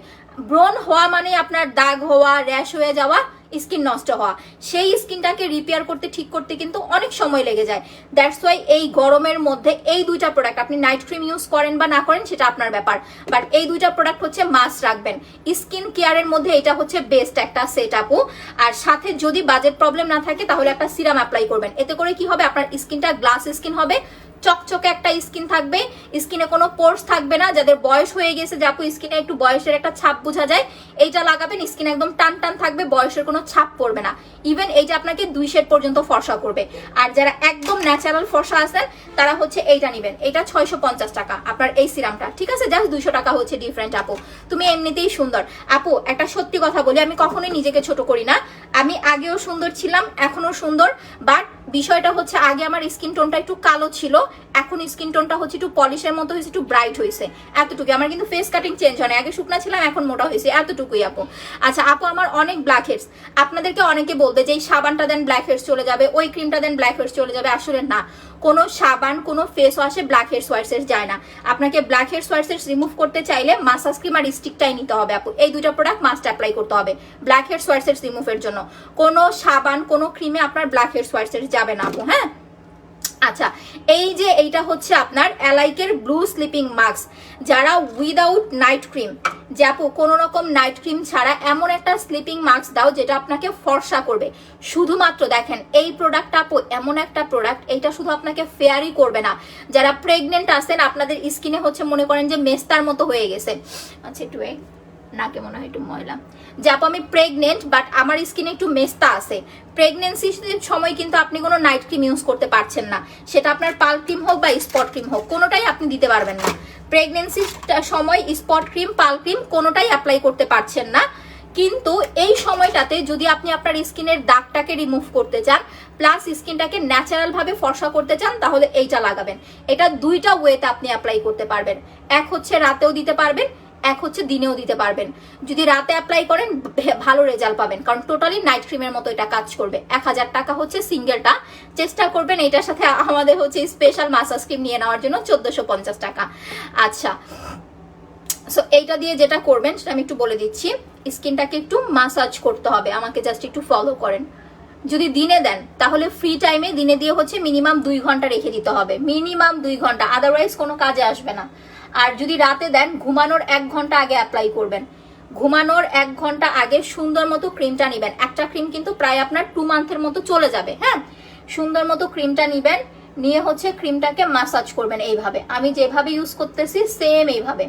ব্রণ হওয়া মানে আপনার দাগ হওয়া, র্যাশ হয়ে যাওয়া, স্কিন নষ্ট হওয়া। সেই স্কিনটাকে রিপেয়ার করতে ঠিক করতে কিন্তু অনেক সময় লেগে যায়। দ্যাটস ওয়াই এই গরমের মধ্যে এই দুইটা প্রোডাক্ট, আপনি নাইট ক্রিম ইউজ করেন বা না করেন সেটা আপনার ব্যাপার, বাট এই দুইটা প্রোডাক্ট হচ্ছে মাস্ট রাখবেন। স্কিন কেয়ারের মধ্যে এটা হচ্ছে বেস্ট একটা সেট আপু। আর সাথে যদি বাজেট প্রবলেম না থাকে তাহলে একটা সিরাম অ্যাপ্লাই করবেন। এতে করে কি হবে, আপনার স্কিনটা গ্লাস স্কিন হবে, চকচকে একটা স্কিন থাকবে, স্কিনে কোনো পোর্স থাকবে না। যাদের বয়স হয়ে গেছে, যে আপু স্কিনে একটু বয়সের একটা ছাপ বোঝা যায়, এইটা লাগাবেন, স্কিন একদম টান টান থাকবে, বয়সের কোনো ছাপ পড়বে না। ইভেন এইটা আপনাকে 2 শেড পর্যন্ত ফর্সা করবে। আর যারা একদম ন্যাচারাল ফর্সা আছেন তারা হচ্ছে এইটা নেবেন, এটা 650 টাকা আপনার এই সিরামটা, ঠিক আছে? জাস্ট 200 টাকা হচ্ছে ডিফারেন্ট। আপু তুমি এমনিতেই সুন্দর। আপু একটা সত্যি কথা বলি, আমি কখনোই নিজেকে ছোট করি না, আমি আগেও সুন্দর ছিলাম, এখনো সুন্দর। বাট বিষয়টা হচ্ছে আগে আমার স্কিন টোনটা একটু কালো ছিল, এখন স্কিন টোনটা হচ্ছে একটু পলিশের মতো হয়েছে, একটু ব্রাইট হয়েছে, এতটুকু। আমার কিন্তু ফেস কাটিং চেঞ্জ হয় না, আগে শুকনা ছিলাম এখন মোটা হয়েছে, এতটুকুই আপু। আচ্ছা আপু আমার অনেক ব্ল্যাক হেডস, আপনাদেরকে অনেকে বলবে যে এই সাবানটা দেন ব্ল্যাক হেডস চলে যাবে, ওই ক্রিমটা দেন ব্ল্যাক হেডস চলে যাবে। আসলে না, কোনো সাবান কোনো ফেস ওয়াশে ব্ল্যাক হেডস হোয়াইটস যায় না। আপনাকে ব্ল্যাক হেডস হোয়াইটস রিমুভ করতে চাইলে মাসাজ ক্রিম আর স্টিকটাই নিতে হবে আপু, এই দুইটা প্রোডাক্ট মাস্ট অ্যাপ্লাই করতে হবে ব্ল্যাক হেডস হোয়াইটস রিমুভের জন্য। কোনো সাবান কোনো ক্রিমে আপনার ব্ল্যাক হেডস হোয়াইটস যাবে না আপু, হ্যাঁ? আচ্ছা এই যে এইটা হচ্ছে আপনার অ্যালাইকের ব্লু স্লিপিং মাস্ক, যারা উইদাউট নাইট ক্রিম, যে আপু কোনো রকম নাইট ক্রিম ছাড়া এমন একটা স্লিপিং মাস্ক দাও যেটা আপনাকে ফর্সা করবে। শুধুমাত্র দেখেন এই প্রোডাক্টটা আপু এমন একটা প্রোডাক্ট, এইটা শুধু আপনাকে ফেয়ারই করবে না, যারা প্রেগনেন্ট আছেন আপনাদের স্কিনে হচ্ছে মনে করেন যে মেস্তার মতো হয়ে গেছে, আচ্ছা একটু নাকে মনে হয় একটু ময়লা, যে আপু আমি প্রেগনেন্ট বাট আমার স্কিনে একটু মেস্তা আছে, প্রেগনেন্সির সময় কিন্তু আপনি কোনো নাইট ক্রিম ইউজ করতে পারছেন না, সেটা আপনার পাল ক্রিম হোক বা স্পট ক্রিম হোক, কোনোটাই আপনি দিতে পারবেন না। প্রেগনেন্সির সময় স্পট ক্রিম পাল ক্রিম কোনোটাই অ্যাপ্লাই করতে পারছেন না। কিন্তু এই সময়টাতে যদি আপনি আপনার স্কিনের দাগটাকে রিমুভ করতে চান প্লাস স্কিনটাকে ন্যাচারাল ভাবে ফর্সা করতে চান, তাহলে এইটা লাগাবেন। এটা দুইটা ওয়েতে আপনি অ্যাপ্লাই করতে পারবেন, এক হচ্ছে রাতেও দিতে পারবেন, এক হচ্ছে দিনেও দিতে পারবেন। যদি রাতে অ্যাপ্লাই করেন ভালো রেজাল্ট পাবেন, কারণ টোটালি নাইট ক্রিমের মতো এটা কাজ করবে। 1000 টাকা হচ্ছে সিঙ্গেলটা, চেষ্টা করবেন এটার সাথে আমাদের হচ্ছে স্পেশাল মাসাজ ক্রিম নিয়ে নেওয়ার জন্য 1450 টাকা। আচ্ছা সো এইটা দিয়ে যেটা করবেন সেটা আমি একটু বলে দিচ্ছি, স্কিনটাকে একটু মাসাজ করতে হবে, আমাকে জাস্ট একটু ফলো করেন। যদি দিনে দেন তাহলে ফ্রি টাইমে দিনে দিয়ে হচ্ছে মিনিমাম 2 ঘন্টা রেখে দিতে হবে, মিনিমাম 2 ঘন্টা, আদারওয়াইজ কোনো কাজে আসবে না। আর যদি রাতে দেন ঘুমানোর 1 ঘন্টা আগে অ্যাপ্লাই করবেন, ঘুমানোর 1 ঘন্টা আগে সুন্দর মতো ক্রিমটা নেবেন। একটা ক্রিম কিন্তু প্রায় আপনার 2 মান্থের মতো চলে যাবে, হ্যাঁ? সুন্দর মতো ক্রিমটা নেবেন, নিয়ে হচ্ছে ক্রিমটাকে মাসাজ করবেন এইভাবে, আমি যেভাবে ইউজ করতেছি সেম এইভাবে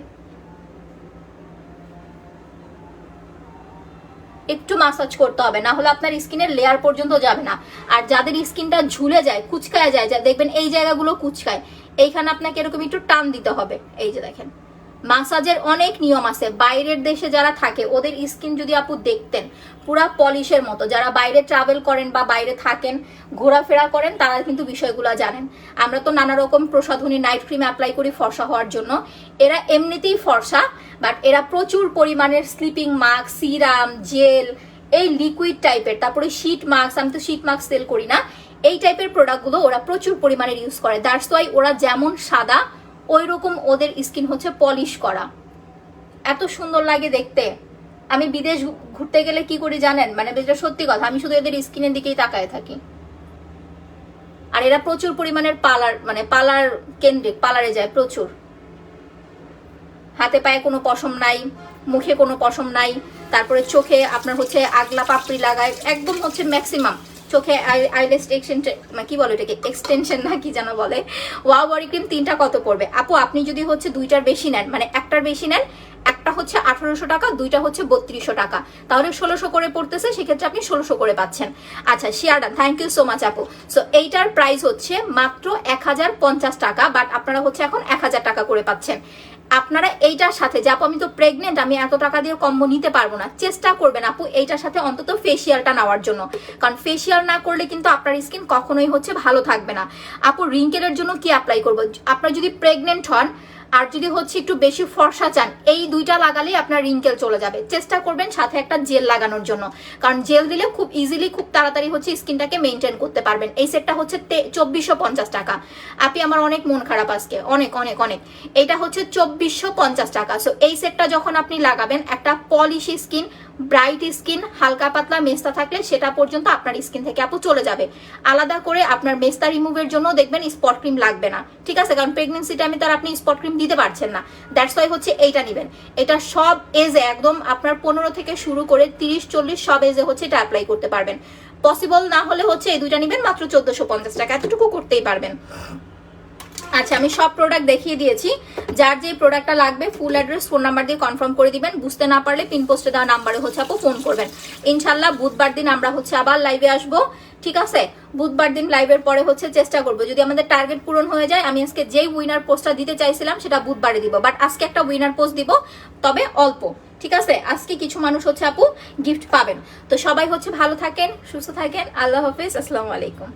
একটু মাসাজ করতে হবে, না হলে আপনার স্কিনের লেয়ার পর্যন্ত যাবে না। আর যাদের স্কিনটা ঝুলে যায় কুচকায় যায়, যা দেখবেন এই জায়গাগুলো কুচকায়, এইখানে আপনাকে এরকম একটু টান দিতে হবে। এই যে দেখেন মাসাজের অনেক নিয়ম আছে, বাইরের দেশে যারা থাকে ওদের স্কিন যদি আপু দেখতেন পুরা পলিশের মতো, যারা বাইরে ট্রাভেল করেন বা বাইরে থাকেন ঘোরাফেরা করেন তারা কিন্তু বিষয়গুলো জানেন। আমরা তো নানা রকম প্রসাধনী নাইট ক্রিম অ্যাপ্লাই করি ফর্সা হওয়ার জন্য, এরা এমনিতেই ফর্সা, বাট এরা প্রচুর পরিমাণের স্লিপিং মাস্ক, সিরাম, জেল, এই লিকুইড টাইপের, তারপরে শীট মাস্ক, আমি তো শীট মাস্ক সেল করি না, এই টাইপের প্রোডাক্টগুলো ওরা প্রচুর পরিমাণে ইউজ করে। দ্যাটস ওয়াই ওরা যেমন সাদা ওই রকম ওদের স্কিন হচ্ছে পলিশ করা, এত সুন্দর লাগে দেখতে। আমি বিদেশ ঘুরতে গেলে কি করি জানেন, মানে যেটা সত্যি কথা, আমি শুধু এদের স্কিনের দিকেই তাকায় থাকি। আর এরা প্রচুর পরিমাণের পার্লার, মানে পার্লার কেন্দ্রিক, পার্লারে যায় প্রচুর, হাতে পায়ে কোনো পশম নাই, মুখে কোনো পশম নাই, তারপরে চোখে আপনার হচ্ছে আগলা পাপড়ি লাগায়, একদম হচ্ছে ম্যাক্সিমাম চোখে আইলেস এক্সটেনশন, কি বলে এটাকে, এক্সটেনশন না কি যেন বলে। ওয়াও বডি ক্রিম 3টা কত পড়বে আপু? আপনি যদি হচ্ছে 2টার বেশি নেন, মানে একটার বেশি নেন, একটা হচ্ছে 1800 টাকা, 2টা হচ্ছে 3200 টাকা, তাহলে 1600 করে পড়তেছে, সেক্ষেত্রে আপনি 1600 করে পাচ্ছেন। আচ্ছা শিয়ারডা, থ্যাংক ইউ সো মাচ আপু। সো এইটার প্রাইস হচ্ছে মাত্র 1050 টাকা, বাট আপনারা হচ্ছে এখন 1000 টাকা করে পাচ্ছেন। আপনারা এইটার সাথে, যে আপু আমি তো প্রেগনেন্ট, আমি এত টাকা দিয়ে কম্বো নিতে পারবো না, চেষ্টা করবেন আপু এইটার সাথে অন্তত ফেসিয়ালটা নেওয়ার জন্য, কারণ ফেসিয়াল না করলে কিন্তু আপনার স্কিন কখনোই হচ্ছে ভালো থাকবে না। আপু রিঙ্কেলের জন্য কি অ্যাপ্লাই করবো? আপনার যদি প্রেগনেন্ট হন আর যদি হচ্ছে একটু বেশি ফর্সা চান, এই 2টা লাগালেই আপনার রিঙ্কেল চলে যাবে। চেষ্টা করবেন সাথে একটা জেল লাগানোর জন্য, কারণ জেল দিলে খুব ইজিলি খুব তাড়াতাড়ি হচ্ছে স্কিনটাকে মেনটেন করতে পারবেন। এই সেটটা হচ্ছে 2450 টাকা। আপনি আমার অনেক মন খারাপ আজকে, অনেক অনেক অনেক। এইটা হচ্ছে 2450 টাকা। সো এই সেটটা যখন আপনি লাগাবেন, একটা পলিশ স্কিন, ব্রাইট স্কিন, হালকা পাতলা মেস্তা থাকলে সেটা পর্যন্ত আপনার স্কিন থেকে আপু চলে যাবে। আলাদা করে আপনার মেস্তা রিমুভের জন্য দেখবেন স্পট ক্রিম লাগবে না, ঠিক আছে? কারণ প্রেগনেন্সি টাইমে তার আপনি স্পট ক্রিম দিতে পারছেন না, দ্যাটস ওয়াই হচ্ছে এইটা নেবেন। এটা সব এজে একদম আপনার 15 থেকে শুরু করে 30-40 সব এজে হচ্ছে এটা অ্যাপ্লাই করতে পারবেন। পসিবল না হলে হচ্ছে এই 2টা নেবেন, মাত্র 1450 টাকা, এতটুকু করতেই পারবেন। আচ্ছা, আমি সব প্রোডাক্ট দেখিয়ে দিয়েছি। যার যে প্রোডাক্টটা লাগবে ফুল অ্যাড্রেস ফোন নাম্বার দিয়ে কনফার্ম করে দিবেন। বুঝতে না পারলে পিন পোস্টে দেওয়া নাম্বারে হচ্ছে আপু ফোন করবেন। ইনশাল্লাহ বুধবার দিন আমরা হচ্ছে আবার লাইভে আসবো, ঠিক আছে? বুধবার দিন লাইভের পরে হচ্ছে চেষ্টা করবো যদি আমাদের টার্গেট পূরণ হয়ে যায়, আমি আজকে যেই উইনার পোস্টটা দিতে চাইছিলাম সেটা বুধবারে দিব, বাট আজকে একটা উইনার পোস্ট দিব, তবে অল্প, ঠিক আছে? আজকে কিছু মানুষ হচ্ছে আপু গিফট পাবেন। তো সবাই হচ্ছে ভালো থাকেন, সুস্থ থাকেন, আল্লাহ হাফিজ, আসসালামু আলাইকুম।